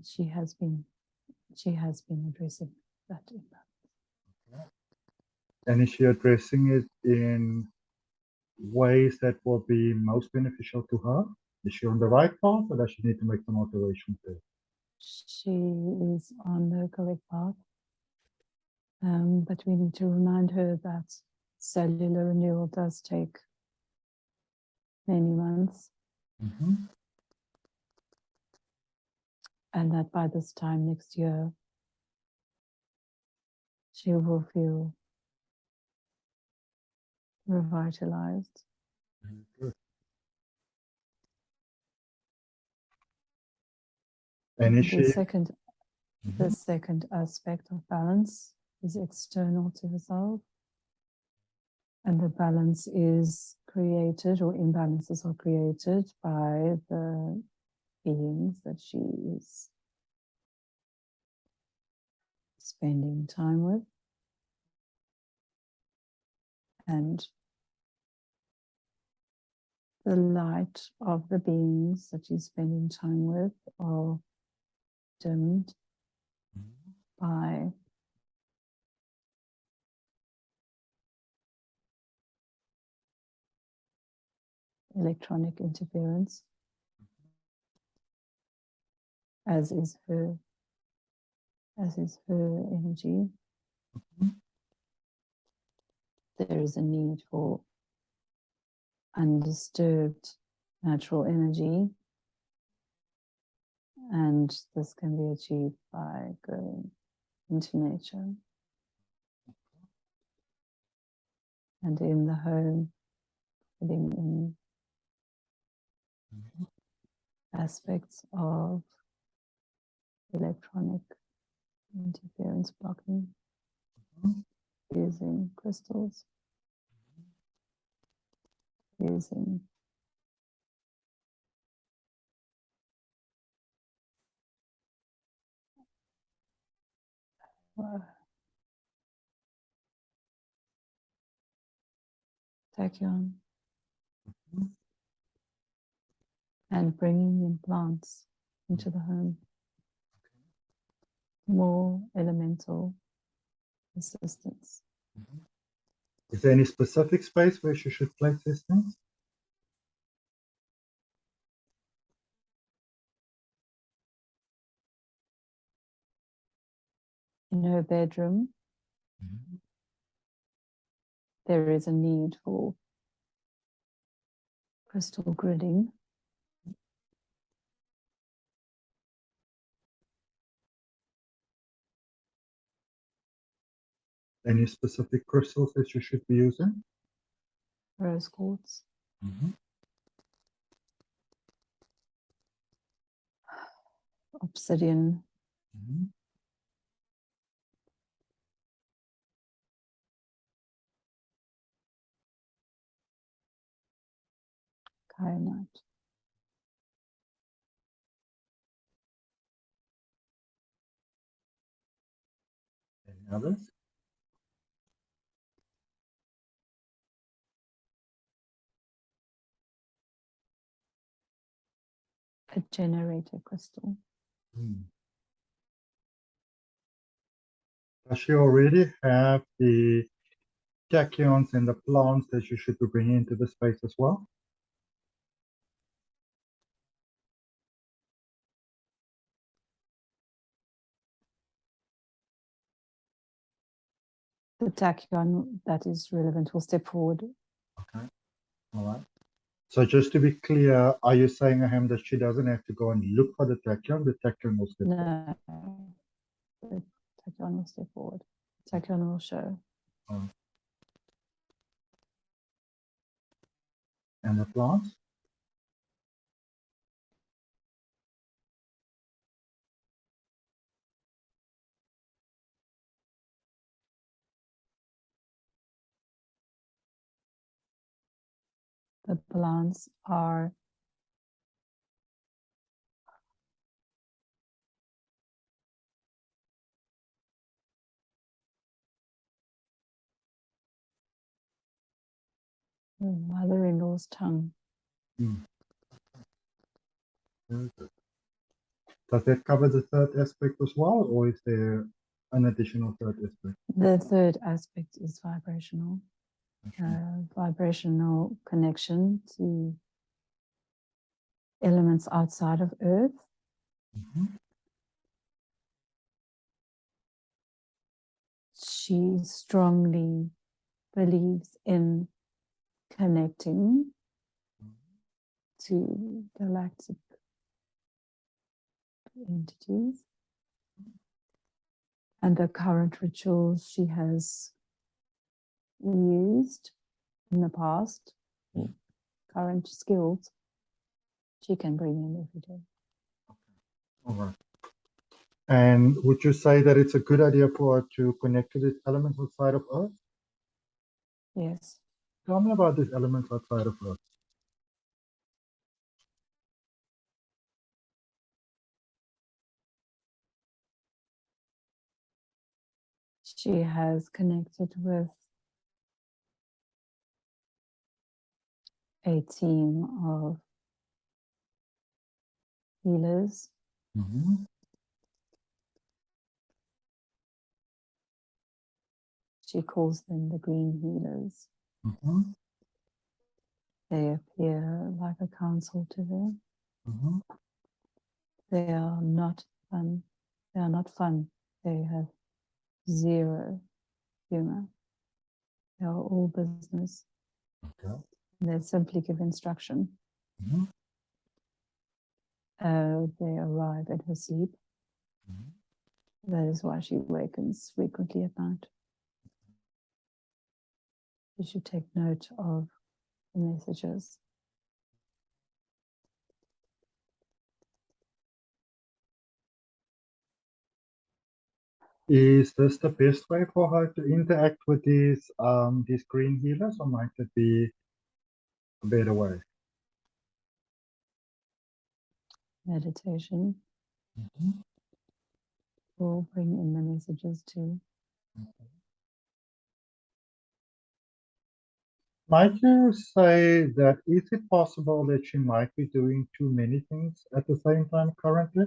She has been addressing that imbalance. And is she addressing it in ways that will be most beneficial to her? Is she on the right path, or does she need to make some alterations there? She is on the correct path, but we need to remind her that cellular renewal does take many months, and that by this time next year, she will feel revitalized. Good. And is The she? second aspect of balance is external to herself, and the balance is created, or imbalances are created, by the beings that she is spending time with. And the light of the beings that she's spending time with are dimmed by electronic interference, as is her energy. There is a need for undisturbed natural energy, and this can be achieved by going into nature. And in the home, putting in aspects of electronic interference blocking, using crystals, using tachyon, and bringing in plants into the home, more elemental assistance. Is there any specific space where she should place these things? In her bedroom, there is a need for crystal gridding. Any specific crystals that you should be using? Rose quartz, obsidian, kyanite. Any others? A generator crystal. Does she already have the tachyons and the plants that you should be bringing into the space as well? The tachyon that is relevant will step forward. Okay, all right. So just to be clear, are you saying, Ahem, that she doesn't have to go and look for the tachyon will step forward? No, the tachyon will step forward. Tachyon will show. And the plants? The plants are mother-in-law's tongue. Very good. Does that cover the third aspect as well, or is there an additional third aspect? The third aspect is vibrational. Vibrational connection to elements outside of Earth. She strongly believes in connecting to galactic entities, and the current rituals she has used in the past, current skills, she can bring in every day. All right. And would you say that it's a good idea for her to connect to these elements outside of Earth? Yes. Tell me about these elements outside of Earth. She has connected with a team of healers. She calls them the green healers. They appear like a counsel to her. They are not fun. They are not fun. They have zero humor. They are all business. Okay. They simply give instruction. They arrive at her sleep. That is why she awakens frequently at night. You should take note of the messages. Is this the best way for her to interact with these green healers, or might it be a better way? Meditation will bring in the messages too. Might you say that is it possible that she might be doing too many things at the same time currently?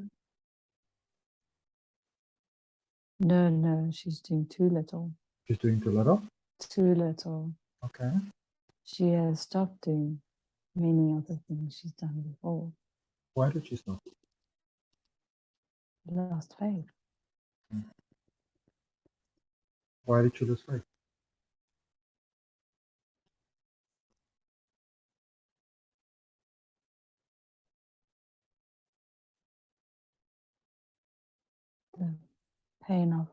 No, she's doing too little. She's doing too little? Too little. Okay. She has stopped doing many of the things she's done before. Why did she stop? Lost faith. Why did she lose faith? The pain of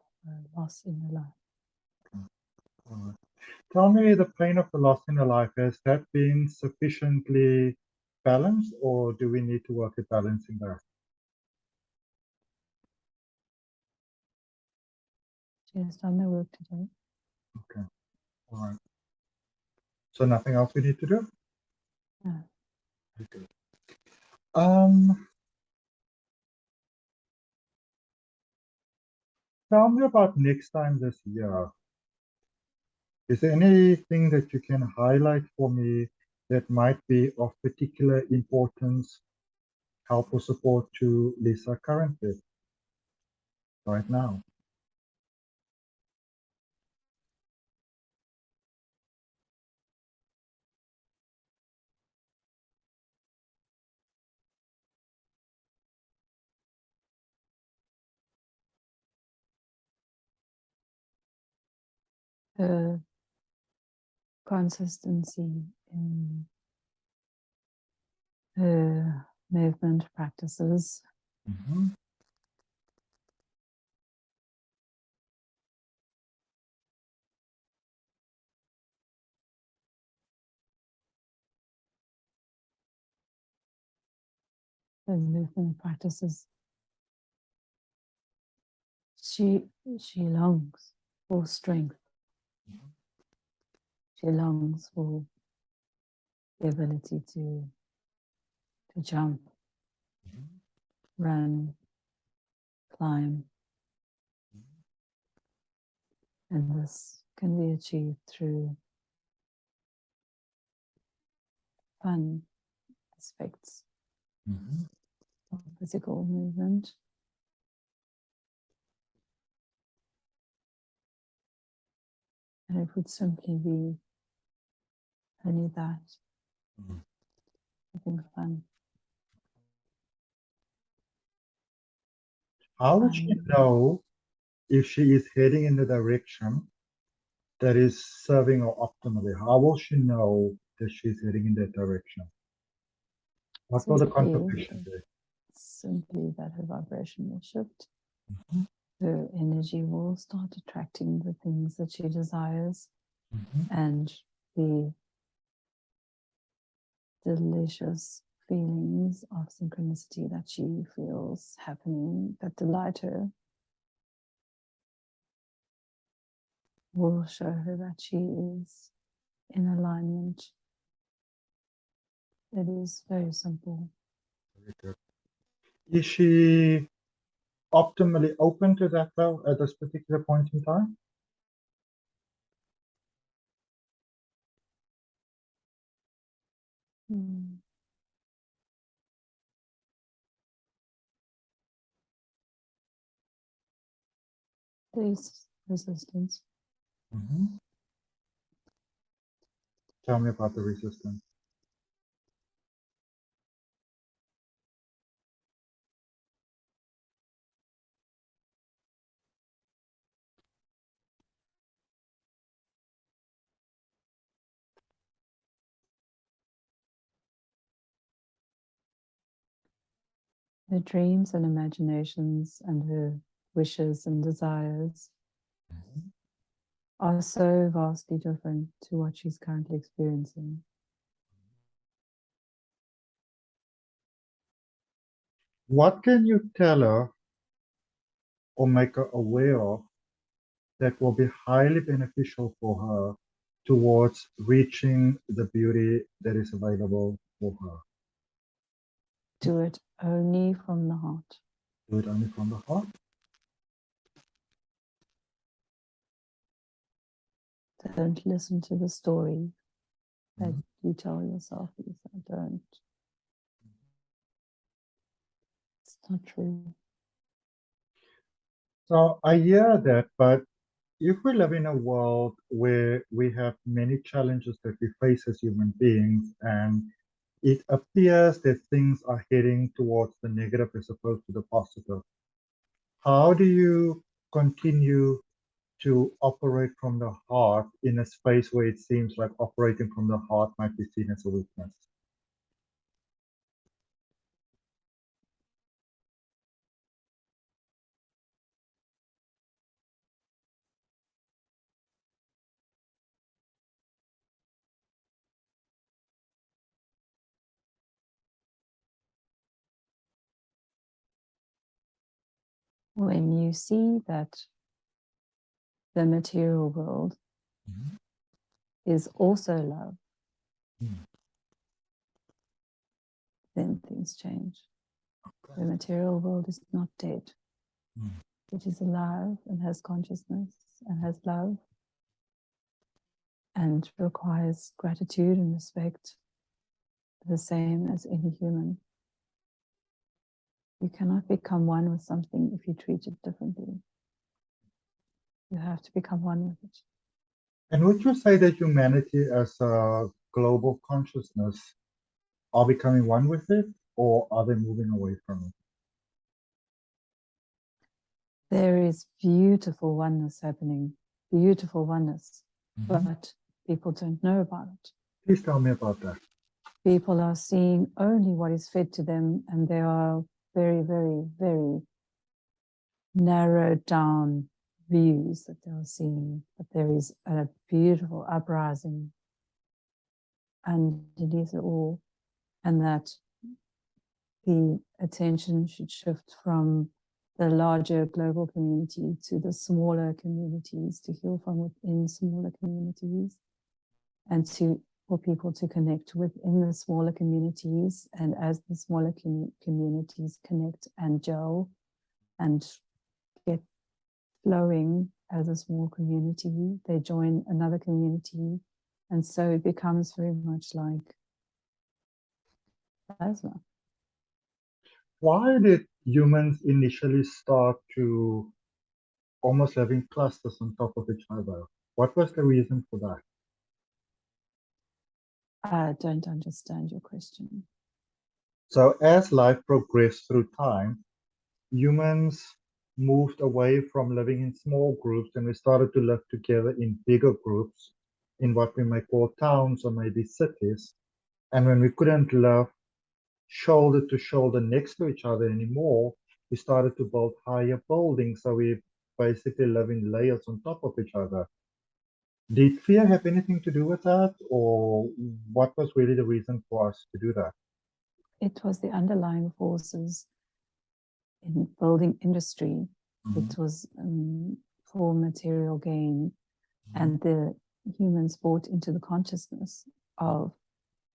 loss in her life. All right. Tell me, the pain of the loss in her life, has that been sufficiently balanced, or do we need to work at balancing that? She has done the work today. Okay. All right. So nothing else we need to do? No. Okay. Tell me about next time this year. Is there anything that you can highlight for me that might be of particular importance, help or support to Lisa currently, right now? Her consistency in her movement practices. Her movement practices. She longs for strength. She longs for the ability to jump, run, climb. And this can be achieved through fun aspects of physical movement. And it would simply be only that, having fun. How would she know if she is heading in the direction that is serving her optimally? How will she know that she's heading in that direction? What will the confirmation be? Simply that her vibration will shift. Her energy will start attracting the things that she desires, and the delicious feelings of synchronicity that she feels happening that delight her will show her that she is in alignment. It is very simple. Very good. Is she optimally open to that though at this particular point in time? There is resistance. Tell me about the resistance. Her dreams and imaginations and her wishes and desires are so vastly different to what she's currently experiencing. What can you tell her or make her aware of that will be highly beneficial for her towards reaching the beauty that is available for her? Do it only from the heart. Do it only from the heart. Don't listen to the story that you tell yourself. Don't. It's not true. So I hear that, but if we live in a world where we have many challenges that we face as human beings, and it appears that things are heading towards the negative as opposed to the positive, how do you continue to operate from the heart in a space where it seems like operating from the heart might be seen as a weakness? When you see that the material world is also love, then things change. The material world is not dead. It is alive and has consciousness and has love and requires gratitude and respect, the same as any human. You cannot become one with something if you treat it differently. You have to become one with it. And would you say that humanity as a global consciousness are becoming one with it, or are they moving away from it? There is beautiful oneness happening, beautiful oneness, but people don't know about it. Please tell me about that. People are seeing only what is fed to them, and they are very, very, very narrowed down views that they are seeing. But there is a beautiful uprising underneath it all, and that the attention should shift from the larger global community to the smaller communities, to heal from within smaller communities, and for people to connect within the smaller communities. And as the smaller communities connect and gel and get flowing as a small community, they join another community. And so it becomes very much like plasma. Why did humans initially start to almost living clusters on top of each other? What was the reason for that? I don't understand your question. So as life progressed through time, humans moved away from living in small groups and we started to live together in bigger groups in what we may call towns or maybe cities. And when we couldn't live shoulder to shoulder next to each other anymore, we started to build higher buildings. So we basically live in layers on top of each other. Did fear have anything to do with that? Or what was really the reason for us to do that? It was the underlying forces in building industry. Mm-hmm. It was for material gain, and the humans bought into the consciousness of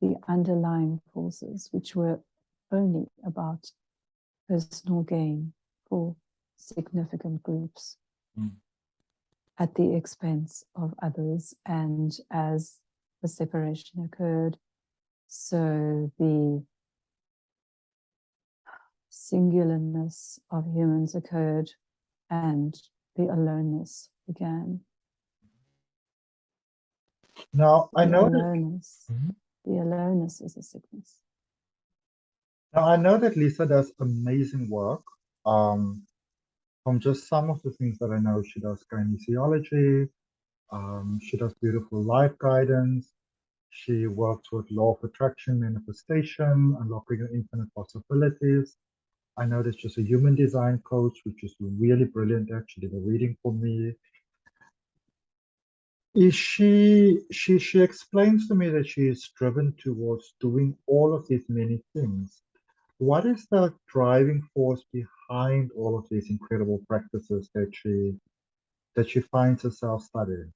the underlying forces, which were only about personal gain for significant groups at the expense of others. And as the separation occurred, so the singularness of humans occurred and the aloneness began. Now, I The know that aloneness, the aloneness is a sickness. Now, I know that Lisa does amazing work. From just some of the things that I know, she does kinesiology, she does beautiful life guidance, she works with law of attraction, manifestation, unlocking infinite possibilities. I know that she's a human design coach, which is really brilliant, actually, the reading for me. She explains to me that she is driven towards doing all of these many things. What is the driving force behind all of these incredible practices that she finds herself studying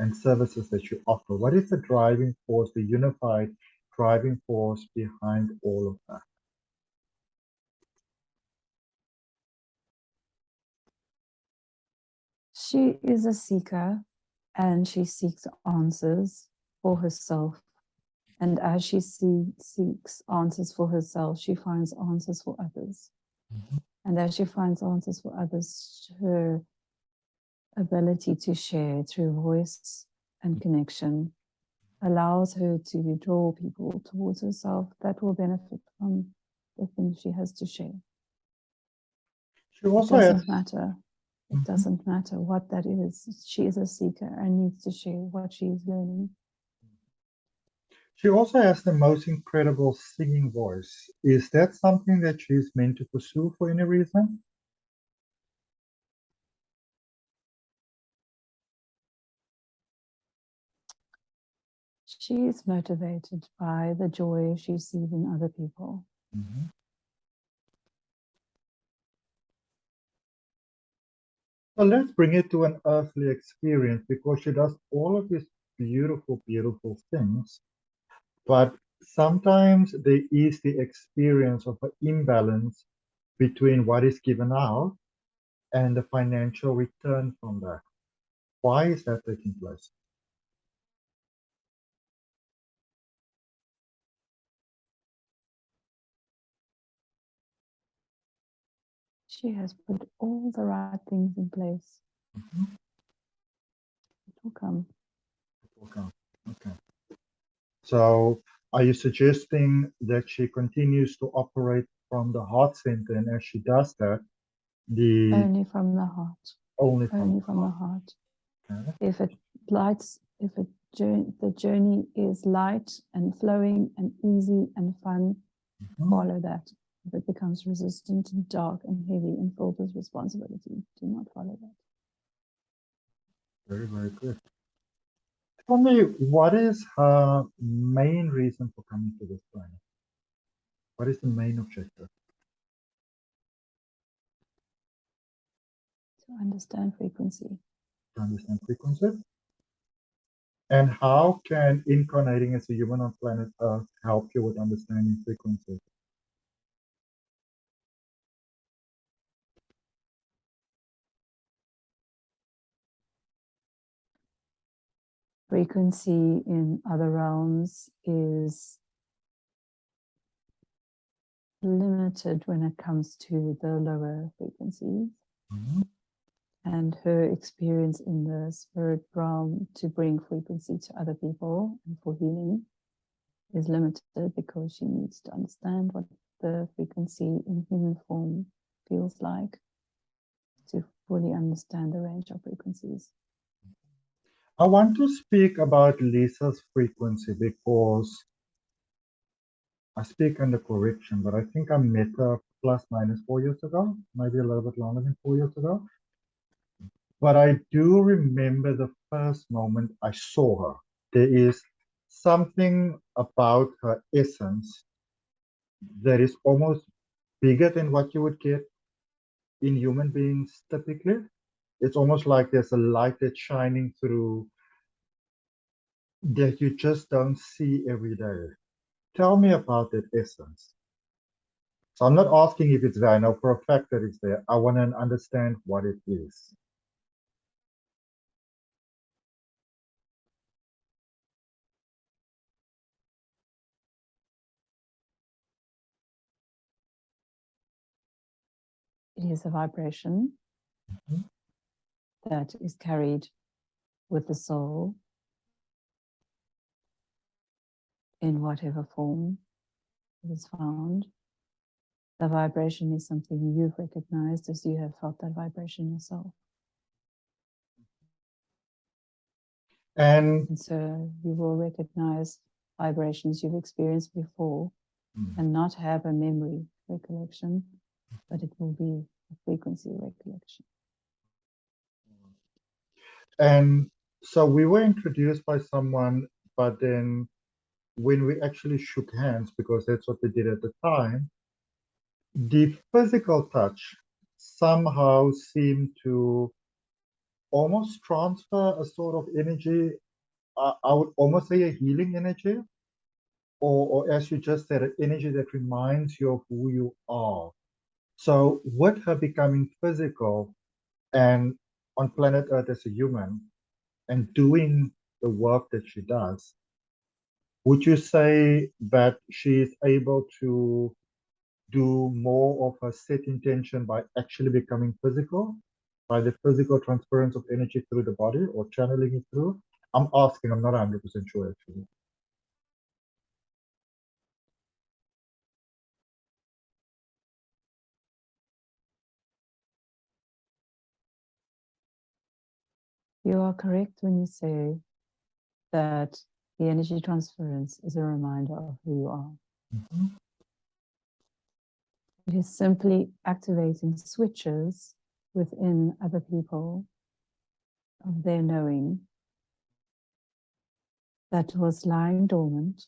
and services that you offer? What is the driving force, the unified driving force behind all of that? She is a seeker and she seeks answers for herself. And as she seeks answers for herself, she finds answers for others. And as she finds answers for others, her ability to share through voice and connection allows her to draw people towards herself that will benefit from the things she has to share. She also It has, doesn't matter. It doesn't matter what that is. She is a seeker and needs to share what she is learning. she also has the most incredible singing voice. Is that something that she's meant to pursue for any reason? She is motivated by the joy she sees in other people. So let's bring it to an earthly experience, because she does all of these beautiful, beautiful things. But sometimes there is the experience of an imbalance between what is given out and the financial return from that. Why is that taking place? She has put all the right things in place. It will come. Okay. So are you suggesting that she continues to operate from the heart center, and as she does that, Only from the heart. only Only from the heart. Okay. If the journey is light and flowing and easy and fun, follow that. If it becomes resistant and dark and heavy and filled with responsibility, do not follow that. Very, very good. Tell me, what is her main reason for coming to this planet? What is the main objective? To understand frequency. To understand frequency? And how can incarnating as a human on planet Earth help you with understanding frequency? Frequency in other realms is limited when it comes to the lower frequencies. Mhm. And her experience in the spirit realm to bring frequency to other people and for healing is limited because she needs to understand what the frequency in human form feels like to fully understand the range of frequencies. I want to speak about Lisa's frequency because I speak under correction, but I think I met her plus minus 4 years ago, maybe a little bit longer than 4 years ago. But I do remember the first moment I saw her. There is something about her essence that is almost bigger than what you would get in human beings typically. It's almost like there's a light that's shining through that you just don't see every day. Tell me about that essence. So I'm not asking if it's there. I know for a fact that it's there. I want to understand what it is. It is a vibration that is carried with the soul in whatever form it is found. The vibration is something you've recognized as you have felt that vibration yourself. And And so you will recognize vibrations you've experienced before and not have a memory recollection, but it will be a frequency recollection. And so we were introduced by someone, but then when we actually shook hands, because that's what we did at the time, the physical touch somehow seemed to almost transfer a sort of energy. I would almost say a healing energy, or as you just said, an energy that reminds you of who you are. So with her becoming physical and on planet Earth as a human and doing the work that she does, would you say that she is able to do more of her set intention by actually becoming physical, by the physical transference of energy through the body or channeling it through? I'm asking, I'm not 100% sure actually. You are correct when you say that the energy transference is a reminder of who you are. Mm-hmm. It is simply activating switches within other people of their knowing that was lying dormant,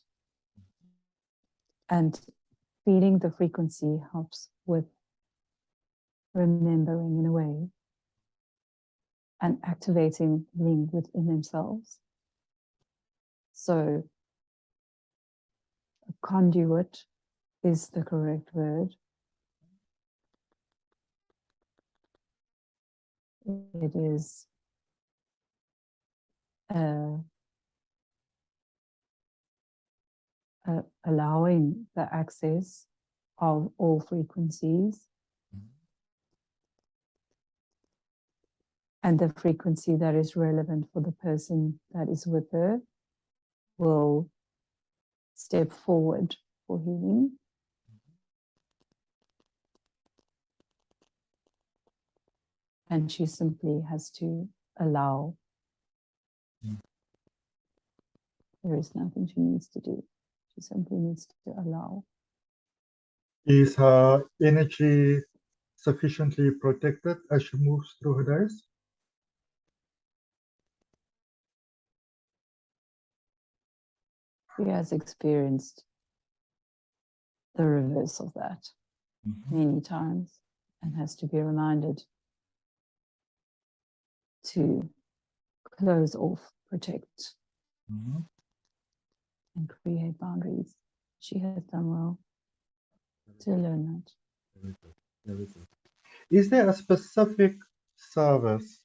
and feeling the frequency helps with remembering in a way and activating link within themselves. So a conduit is the correct word. It is allowing the access of all frequencies, and the frequency that is relevant for the person that is with her will step forward for healing. And she simply has to allow. There is nothing she needs to do. She simply needs to allow. Is her energy sufficiently protected as she moves through her days? She has experienced the reverse of that many times and has to be reminded to close off, protect, and create boundaries. She has done well to learn that. Very good. Very good. Is there a specific service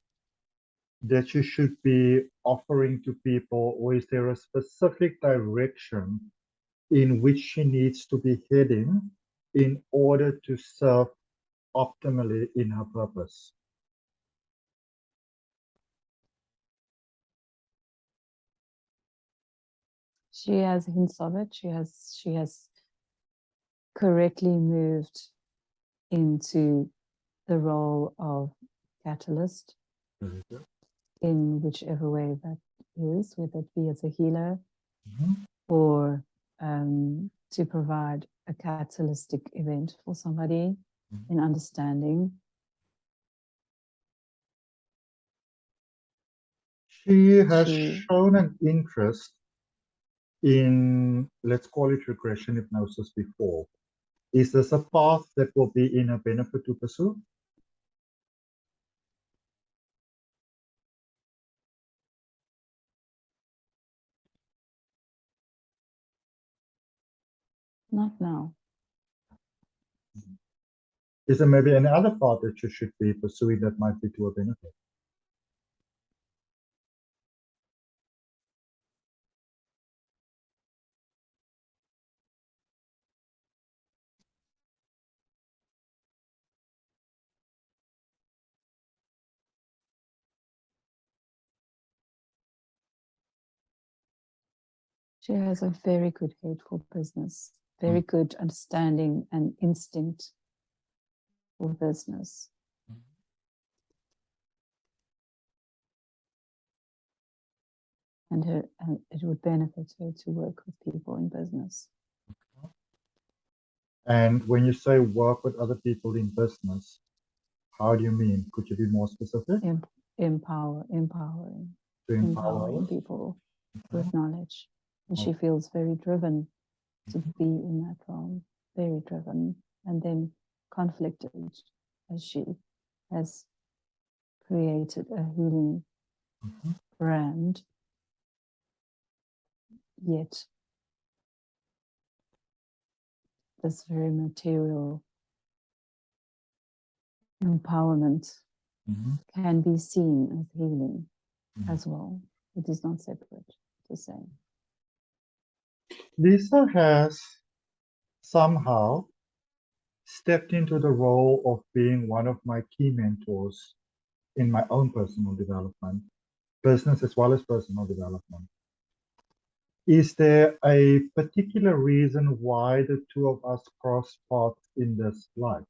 that you should be offering to people, or is there a specific direction in which she needs to be heading in order to serve optimally in her purpose? She has hints of it. She has correctly moved into the role of catalyst in whichever way that is, whether it be as a healer or to provide a catalytic event for somebody in understanding. She has shown an interest in, let's call it regression hypnosis before. Is this a path that will be in her benefit to pursue? Not now. Is there maybe any other path that she should be pursuing that might be to her benefit? She has a very good head for business, very good understanding and instinct for business. And it would benefit her to work with people in business. And when you say work with other people in business, how do you mean? Could you be more specific? Empowering people with knowledge. And she feels very driven to be in that realm, very driven, and then conflicted as she has created a healing brand, yet this very material empowerment can be seen as healing as well. It is not separate, to say. Lisa has somehow stepped into the role of being one of my key mentors in my own personal development, business as well as personal development. Is there a particular reason why the two of us cross paths in this life?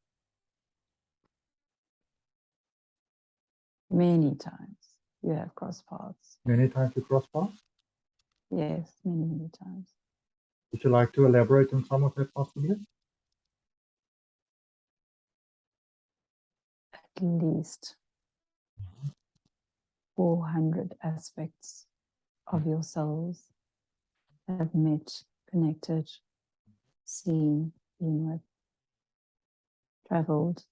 Many times you have crossed paths. Many times you cross paths? Yes, many, many times. Would you like to elaborate on some of that possibly? At least 400 aspects of your souls have met, connected, seen, been with, traveled.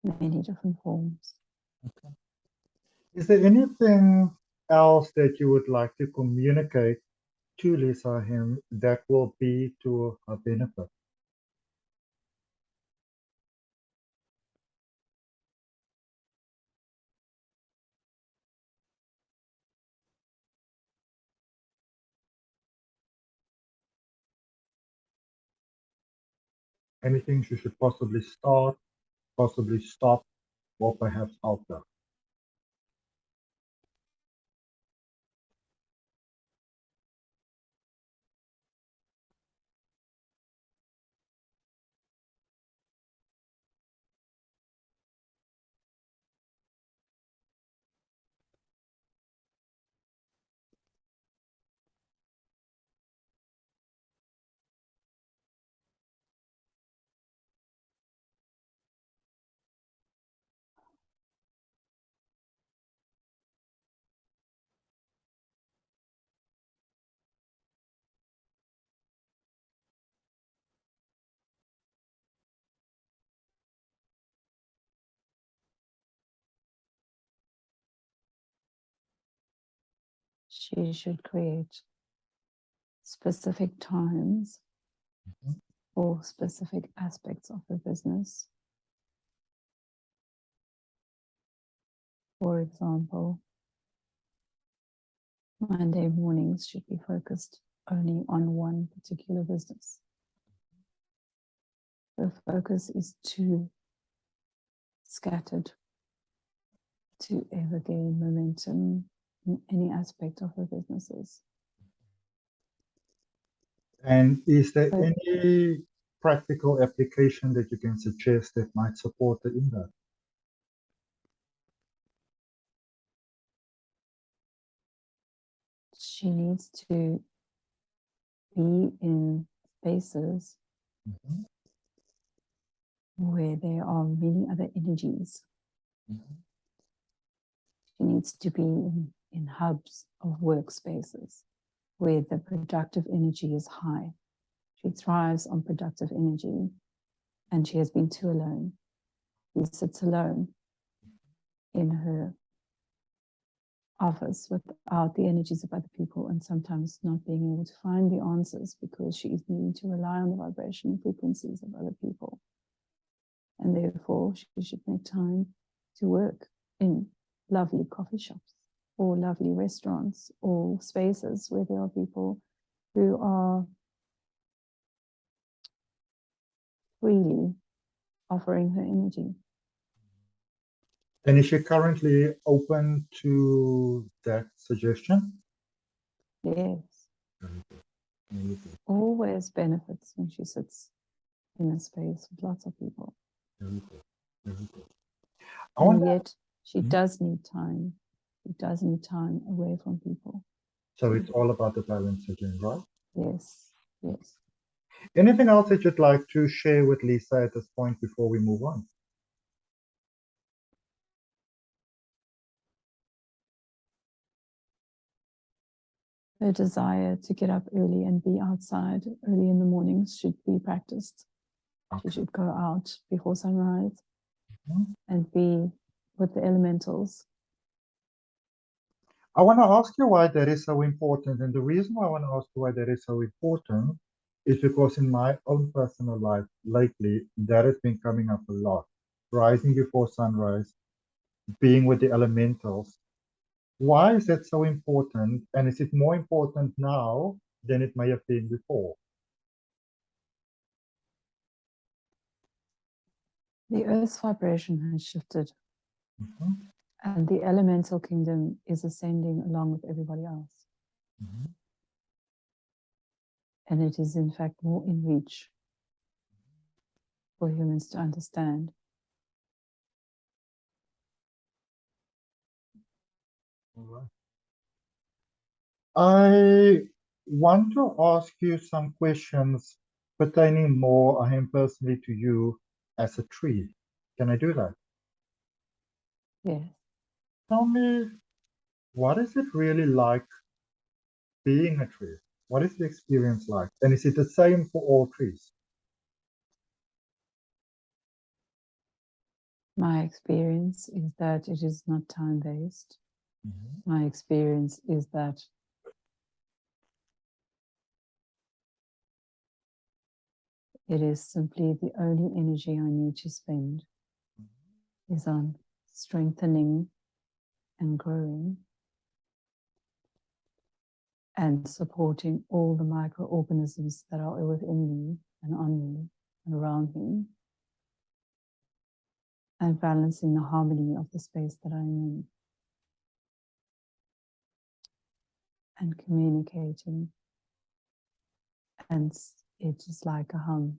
Many different forms. Okay. Is there anything else that you would like to communicate to Lisa him that will be to her benefit? Anything she should possibly start, possibly stop, or perhaps alter? She should create specific times for specific aspects of the business. For example, Monday mornings should be focused only on one particular business. The focus is too scattered to ever gain momentum in any aspect of the businesses. And is there But any practical application that you can suggest that might support it in that? she needs to be in spaces where there are many other energies. She needs to be in hubs of workspaces where the productive energy is high. She thrives on productive energy, and she has been too alone. She sits alone in her office without the energies of other people, and sometimes not being able to find the answers because she is needing to rely on the vibration and frequencies of other people. And therefore, she should make time to work in lovely coffee shops or lovely restaurants or spaces where there are people who are freely offering her energy. And is she currently open to that suggestion? Yes. Always benefits when she sits in a space with lots of people. And yet she does need time. She does need time away from people. So it's all about the balance again, right? Yes, yes. Anything else that you'd like to share with Lisa at this point before we move on? Her desire to get up early and be outside early in the mornings should be practiced. Okay. She should go out before sunrise and be with the elementals. I want to ask you why that is so important. And the reason why I want to ask you why that is so important is because in my own personal life lately, that has been coming up a lot. Rising before sunrise, being with the elementals. Why is that so important? And is it more important now than it may have been before? The Earth's vibration has shifted, and the elemental kingdom is ascending along with everybody else. And it is in fact more in reach for humans to understand. I want to ask you some questions pertaining more, I am personally, to you as a tree. Can I do that? Yes. Tell me, what is it really like being a tree? What is the experience like? And is it the same for all trees? My experience is that it is not time-based. My experience is that it is simply the only energy I need to spend is on strengthening and growing and supporting all the microorganisms that are within me and on me and around me, and balancing the harmony of the space that I'm in, and communicating. And it is like a hum.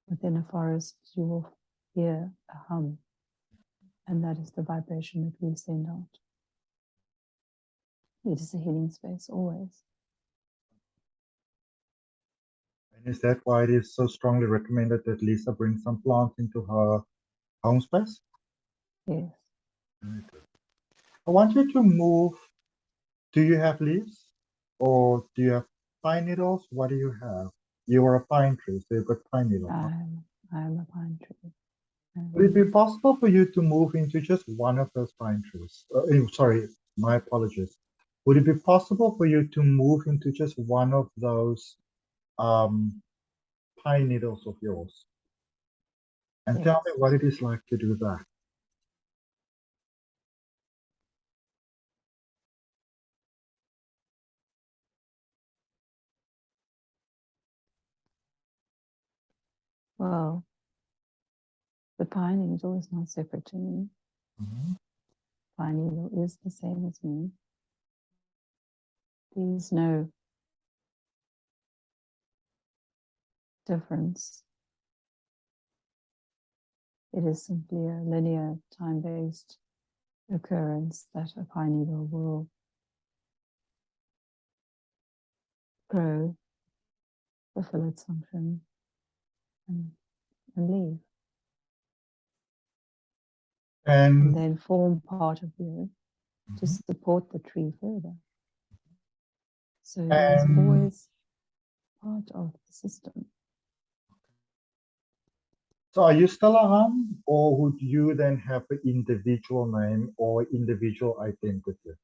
Within a forest, you will hear a hum, and that is the vibration that we send out. It is a healing space always. And is that why it is so strongly recommended that Lisa bring some plants into her home space? Yes. I want you to move. Do you have leaves? Or do you have pine needles? What do you have? You are a pine tree, so you've got pine needles. I am a pine tree. Would it be possible for you to move into just one of those pine trees? Sorry, my apologies. Would it be possible for you to move into just one of those pine needles of yours? And tell me what it is like to do that. Well, the pine needle is not separate to me. Pine needle is the same as me. There's no difference. It is simply a linear, time-based occurrence that a pine needle will grow, fulfill its function, and leave. And then form part of the earth to support the tree further. So it is always part of the system. So are you still a hum, or would you then have an individual name or individual identity?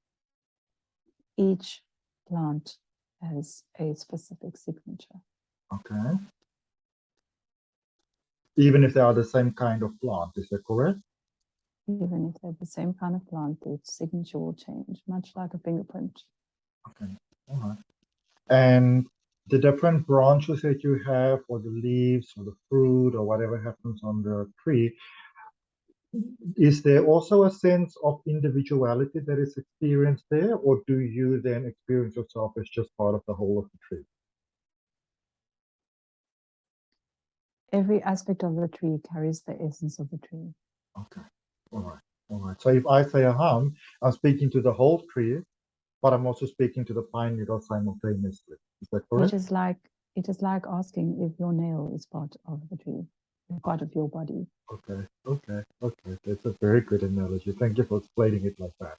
Each plant has a specific signature. Okay. Even if they are the same kind of plant, is that correct? Even if they're the same kind of plant, its signature will change, much like a fingerprint. Okay, all right. And the different branches that you have, or the leaves, or the fruit, or whatever happens on the tree, is there also a sense of individuality that is experienced there, or do you then experience yourself as just part of the whole of the tree? Every aspect of the tree carries the essence of the tree. Okay, all right, all right. So if I say a hum, I'm speaking to the whole tree, but I'm also speaking to the pine needle simultaneously. Is that correct? It is like asking if your nail is part of the tree, part of your body. Okay, okay, okay. That's a very good analogy. Thank you for explaining it like that.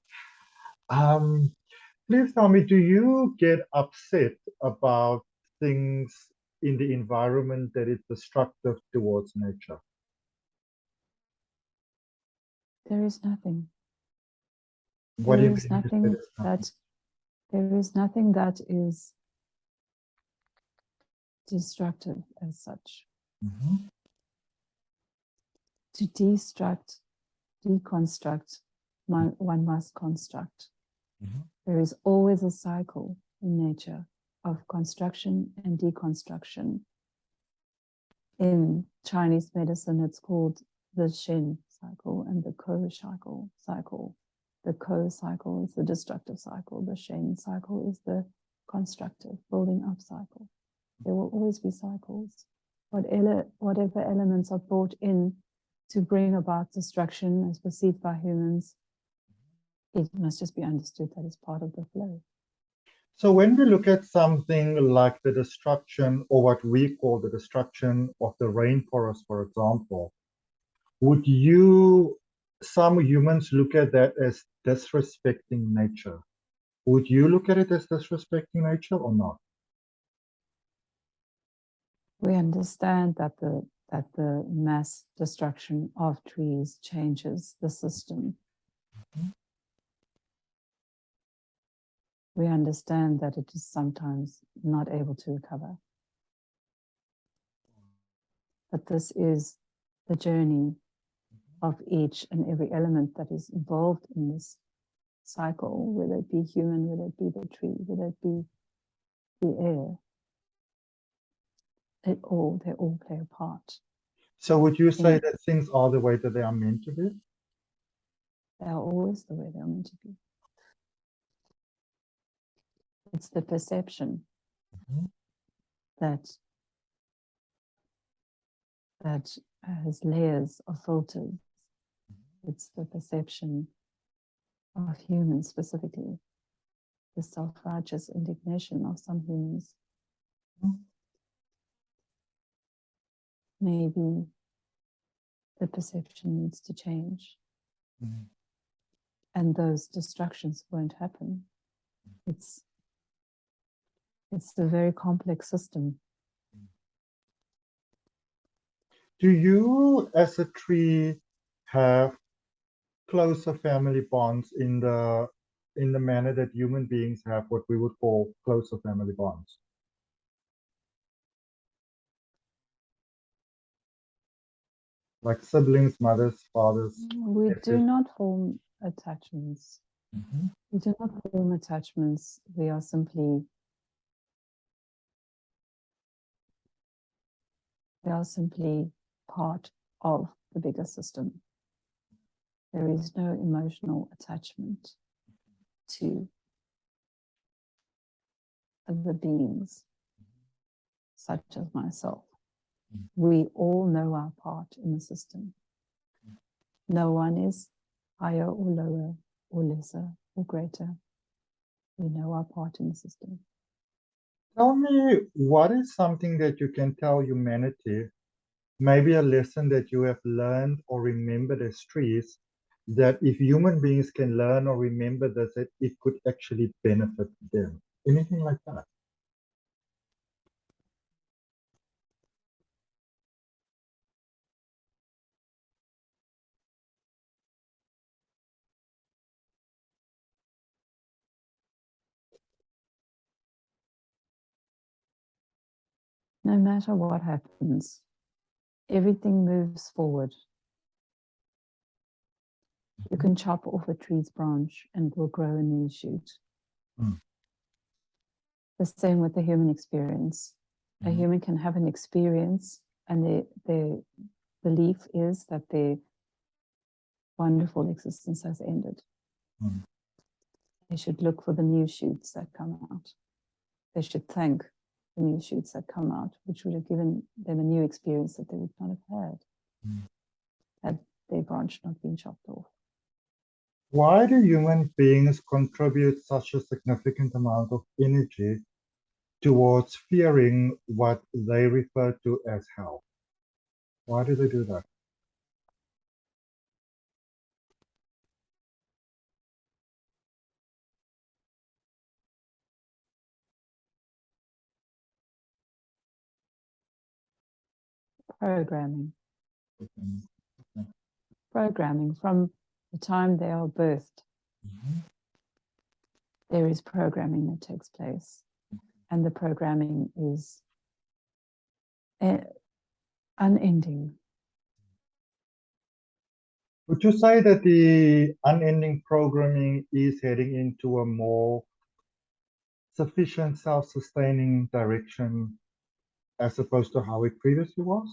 Please tell me, do you get upset about things in the environment that is destructive towards nature? There is nothing. What do you There mean is when you say nothing there's nothing? that there is nothing that is destructive as such. To destruct, deconstruct, one must construct. There is always a cycle in nature of construction and deconstruction. In Chinese medicine, it's called the Shen cycle and the Ko cycle. The Ko cycle is the destructive cycle. The Shen cycle is the constructive, building up cycle. There will always be cycles. Whatever elements are brought in to bring about destruction as perceived by humans, it must just be understood that it's part of the flow. So when we look at something like the destruction, or what we call the destruction of the rainforest, for example, would some humans look at that as disrespecting nature? Would you look at it as disrespecting nature or not? We understand that the mass destruction of trees changes the system. We understand that it is sometimes not able to recover. But this is the journey of each and every element that is involved in this cycle, whether it be human, whether it be the tree, whether it be the air. They all play a part. So would you say that things are the way that they are meant to be? They are always the way they are meant to be. It's the perception that has layers of filters. It's the perception of humans specifically, the self-righteous indignation of some humans. Maybe the perception needs to change. And those destructions won't happen. It's a very complex system. Do you, as a tree, have closer family bonds in the manner that human beings have what we would call closer family bonds? Like siblings, mothers, fathers? We do not form attachments. We do not form attachments. We are simply We are simply part of the bigger system. There is no emotional attachment to other beings, such as myself. We all know our part in the system. No one is higher or lower or lesser or greater. We know our part in the system. Tell me, what is something that you can tell humanity, maybe a lesson that you have learned or remembered as trees, that if human beings can learn or remember this, that it could actually benefit them? Anything like that? No matter what happens, everything moves forward. You can chop off a tree's branch and it will grow a new shoot. The same with the human experience. A human can have an experience and their belief is that their wonderful existence has ended. They should look for the new shoots that come out. They should thank the new shoots that come out, which would have given them a new experience that they would not have had had their branch not been chopped off. Why do human beings contribute such a significant amount of energy towards fearing what they refer to as hell? Why do they do that? Programming. Programming from the time they are birthed. There is programming that takes place, and the programming is unending. Would you say that the unending programming is heading into a more sufficient self-sustaining direction as opposed to how it previously was?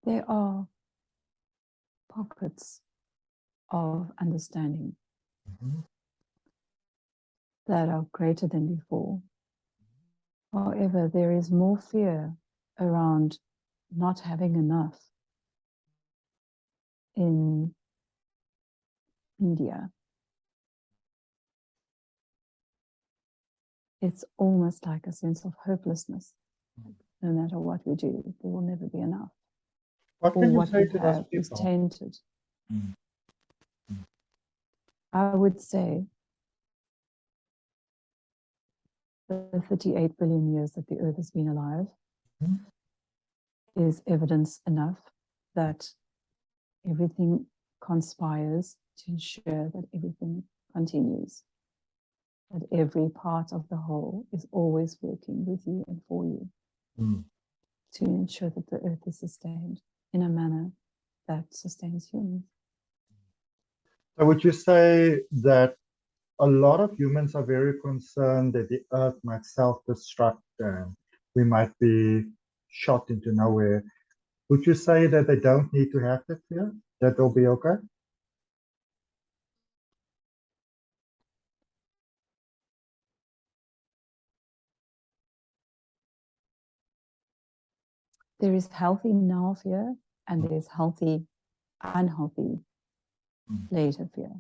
There are pockets of understanding that are greater than before. However, there is more fear around not having enough in media. It's almost like a sense of hopelessness. No matter what we do, there will never be enough. What can you say we to those have is people? tainted. I would say the 38 billion years that the Earth has been alive is evidence enough that everything conspires to ensure that everything continues, that every part of the whole is always working with you and for you to ensure that the Earth is sustained in a manner that sustains humans. So would you say that a lot of humans are very concerned that the Earth might self-destruct and we might be shot into nowhere? Would you say that they don't need to have that fear, that they'll be okay? There is healthy now fear and there is healthy, unhealthy later fear.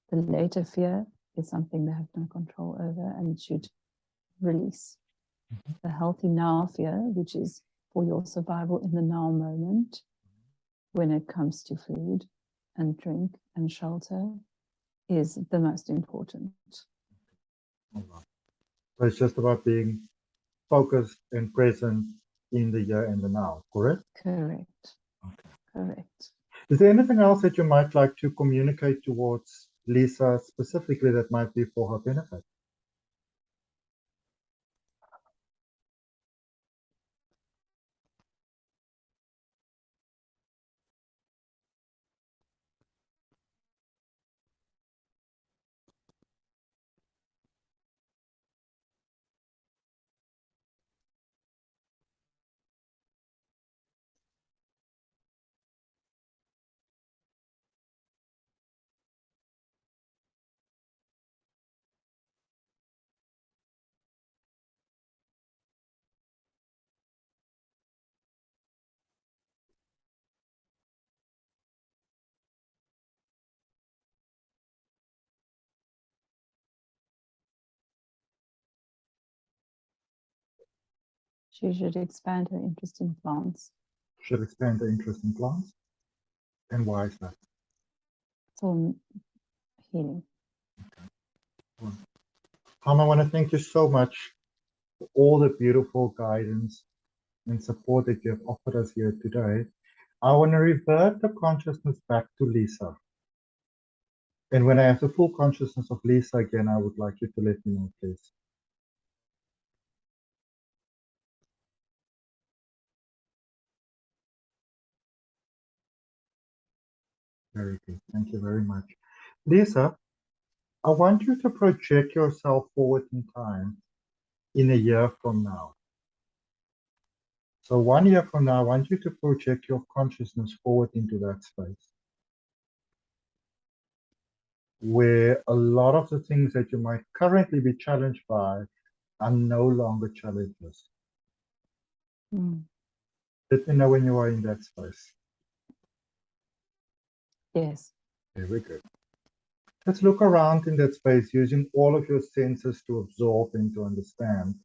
The later fear is something they have no control over and should release. The healthy now fear, which is for your survival in the now moment, when it comes to food and drink and shelter, is the most important. So it's just about being focused and present in the here and the now, correct? Correct. Okay. Correct. Is there anything else that you might like to communicate towards Lisa specifically that might be for her benefit? She should expand her interest in plants. Should expand her interest in plants. And why is that? For healing. Tom, I want to thank you so much for all the beautiful guidance and support that you have offered us here today. I want to revert the consciousness back to Lisa. And when I have the full consciousness of Lisa again, I would like you to let me know, please. Very good. Thank you very much. Lisa, I want you to project yourself forward in time in a year from now. So 1 year from now, I want you to project your consciousness forward into that space where a lot of the things that you might currently be challenged by are no longer challenges. Let me know when you are in that space. Yes. Very good. Let's look around in that space using all of your senses to absorb and to understand,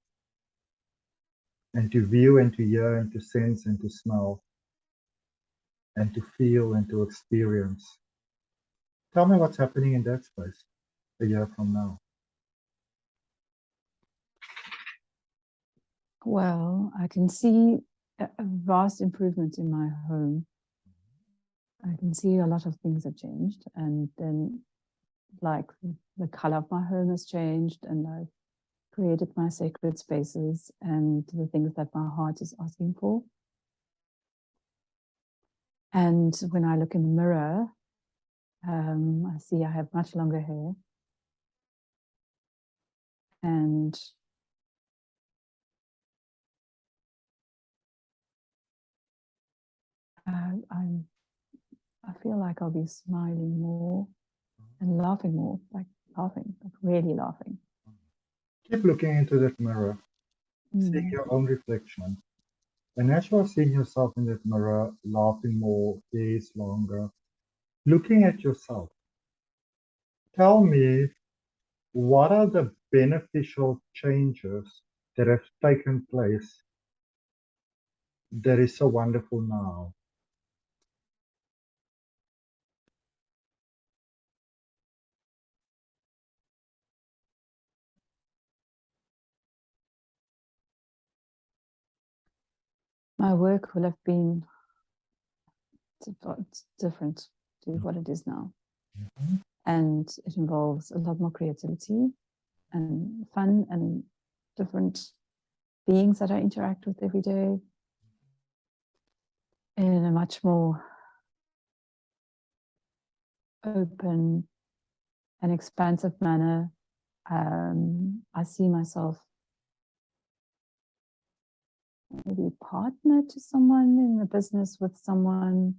and to view and to hear and to sense and to smell and to feel and to experience. Tell me what's happening in that space a year from now. Well, I can see a vast improvement in my home. I can see a lot of things have changed, and then like the color of my home has changed, and I've created my sacred spaces and the things that my heart is asking for. And when I look in the mirror, I see I have much longer hair, and I feel like I'll be smiling more and laughing more, like really laughing. Keep looking into that mirror, seeing your own reflection. And as you are seeing yourself in that mirror, laughing more, days longer, looking at yourself, tell me, what are the beneficial changes that have taken place that is so wonderful now? My work will have been different to what it is now. And it involves a lot more creativity and fun and different beings that I interact with every day in a much more open and expansive manner. I see myself maybe partner to someone in a business with someone.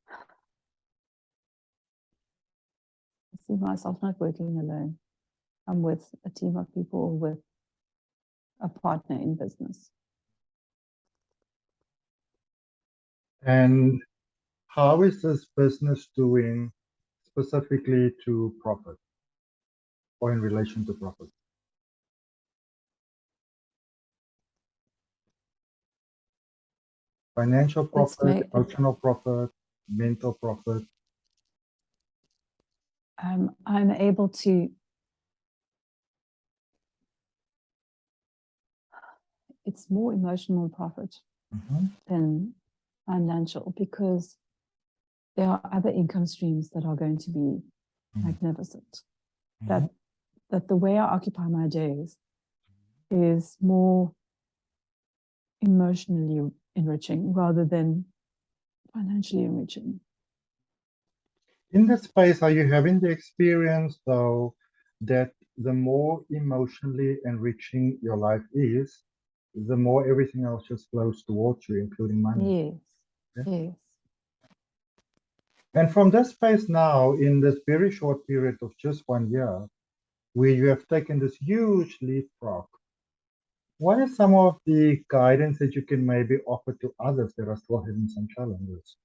I see myself not working alone. I'm with a team of people, with a partner in business. And how is this business doing specifically to profit or in relation to profit? Financial profit, emotional profit, mental profit. I'm able to, it's more emotional profit than financial, because there are other income streams that are going to be magnificent. That the way I occupy my days is more emotionally enriching rather than financially enriching. In that space, are you having the experience, though, that the more emotionally enriching your life is, the more everything else just flows towards you, including money? Yes. And from this space now, in this very short period of just 1 year, where you have taken this huge leapfrog, what is some of the guidance that you can maybe offer to others that are still having some challenges?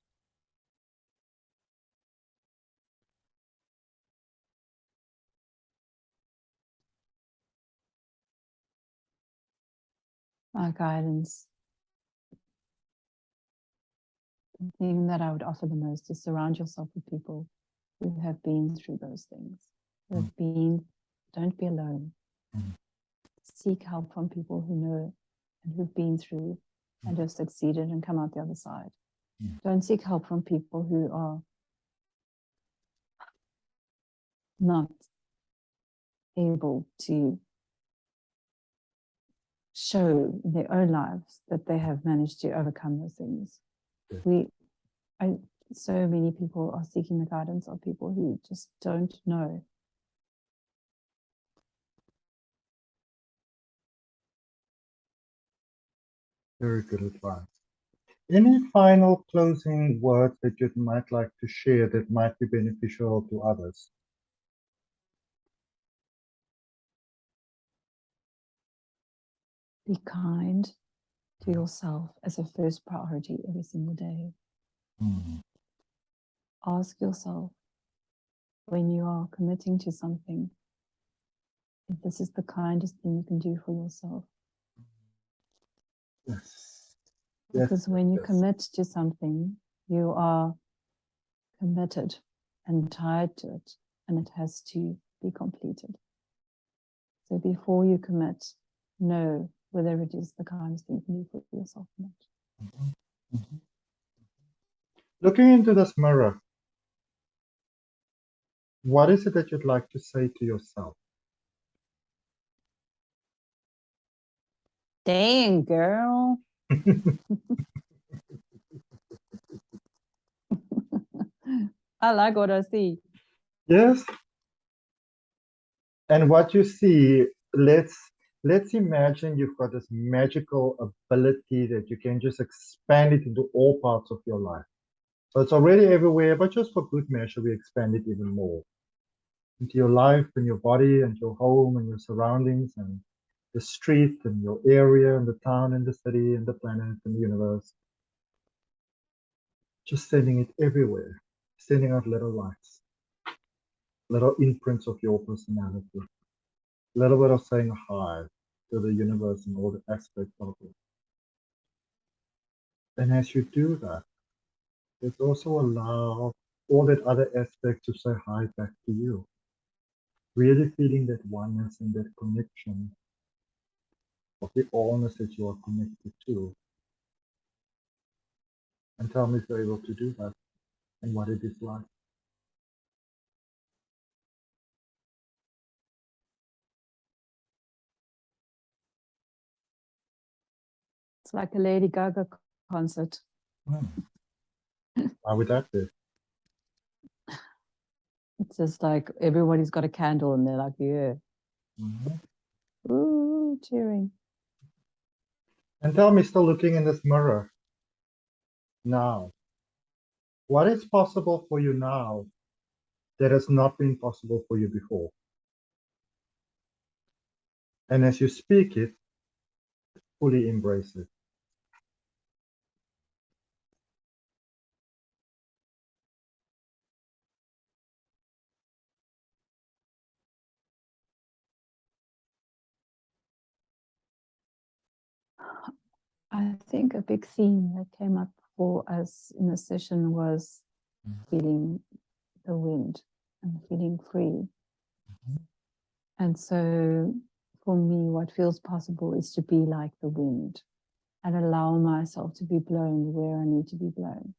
my guidance, the thing that I would offer the most is surround yourself with people who have been through those things, who have been, don't be alone. Seek help from people who know and who've been through and have succeeded and come out the other side. Don't seek help from people who are not able to show in their own lives that they have managed to overcome those things. So many people are seeking the guidance of people who just don't know. Very good advice. Any final closing words that you might like to share that might be beneficial to others? Be kind to yourself as a first priority every single day. Ask yourself, when you are committing to something, if this is the kindest thing you can do for yourself. Yes. Because when you commit to something, you are committed and tied to it, and it has to be completed. So before you commit, know whether it is the kindest thing you can do for yourself or not. Looking into this mirror, what is it that you'd like to say to yourself? Dang, girl. I like what I see. Yes. And what you see, let's imagine you've got this magical ability that you can just expand it into all parts of your life. So it's already everywhere, but just for good measure, we expand it even more into your life and your body and your home and your surroundings and the street and your area and the town and the city and the planet and the universe. Just sending it everywhere, sending out little lights, little imprints of your personality, a little bit of saying hi to the universe and all the aspects of it. And as you do that, it's also allow all that other aspects to say hi back to you. Really feeling that oneness and that connection of the allness that you are connected to. And tell me if you're able to do that and what it is like. It's like a Lady Gaga concert. Why would that be? It's just like everybody's got a candle and they're like, yeah. Ooh, cheering. And tell me, still looking in this mirror now, what is possible for you now that has not been possible for you before? And as you speak it, fully embrace it. I think a big theme that came up for us in the session was feeling the wind and feeling free. And so for me, what feels possible is to be like the wind and allow myself to be blown where I need to be blown.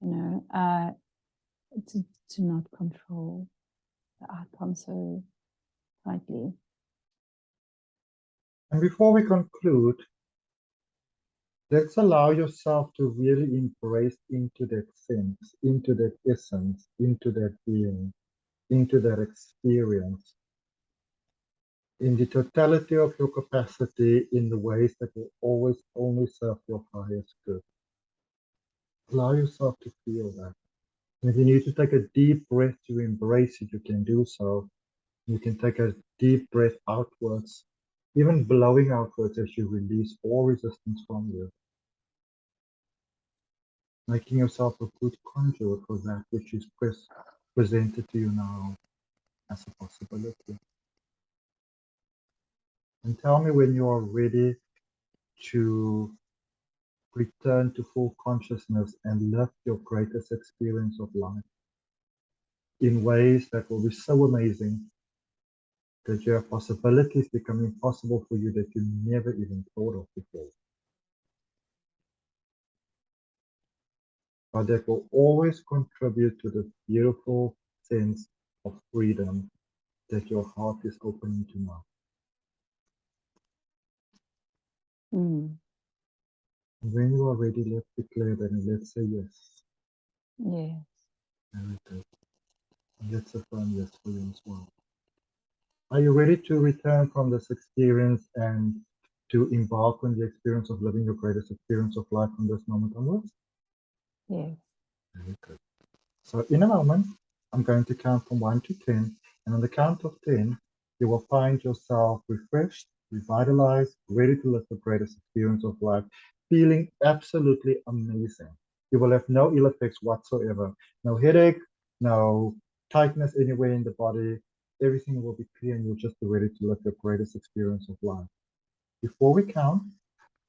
You know, to not control the outcome so tightly. And before we conclude, let's allow yourself to really embrace into that sense, into that essence, into that being, into that experience, in the totality of your capacity, in the ways that will always only serve your highest good. Allow yourself to feel that. And if you need to take a deep breath to embrace it, you can do so. You can take a deep breath outwards, even blowing outwards as you release all resistance from you. Making yourself a good conduit for that which is presented to you now as a possibility. And tell me when you are ready to return to full consciousness and live your greatest experience of life in ways that will be so amazing that you have possibilities becoming possible for you that you never even thought of before. But that will always contribute to the beautiful sense of freedom that your heart is opening to now. When you are ready, let's declare that and let's say yes. Yes. Very good. And let's affirm yes for you as well. Are you ready to return from this experience and to embark on the experience of living your greatest experience of life from this moment onwards? Yes. Very good. So in a moment, I'm going to count from 1 to 10. And on the count of 10, you will find yourself refreshed, revitalized, ready to live the greatest experience of life, feeling absolutely amazing. You will have no ill effects whatsoever. No headache, no tightness anywhere in the body. Everything will be clear and you'll just be ready to live your greatest experience of life. Before we count,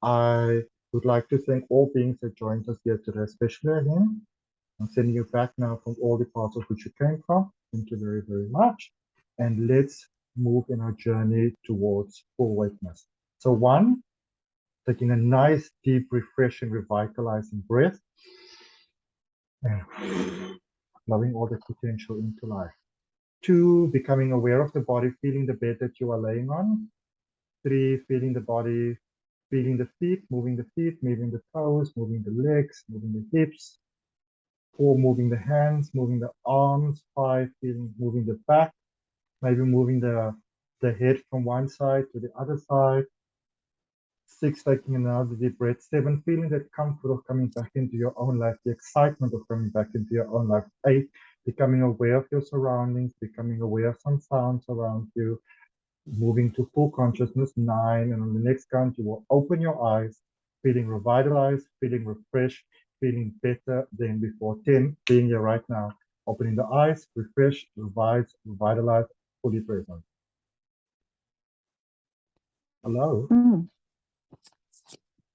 I would like to thank all beings that joined us here today, especially him. I'm sending you back now from all the parts of which you came from. Thank you very, very much. And let's move in our journey towards full awakeness. So 1, taking a nice, deep, refreshing, revitalizing breath. And allowing all the potential into life. 2, becoming aware of the body, feeling the bed that you are laying on. 3, feeling the body, feeling the feet, moving the toes, moving the legs, moving the hips. 4, moving the hands, moving the arms. 5, moving the back, maybe moving the head from one side to the other side. 6, taking another deep breath. 7, feeling that comfort of coming back into your own life, the excitement of coming back into your own life. 8, becoming aware of your surroundings, becoming aware of some sounds around you, moving to full consciousness. 9, and on the next count, you will open your eyes, feeling revitalized, feeling refreshed, feeling better than before. 10, being here right now, opening the eyes, refreshed, revitalized, fully present. Hello.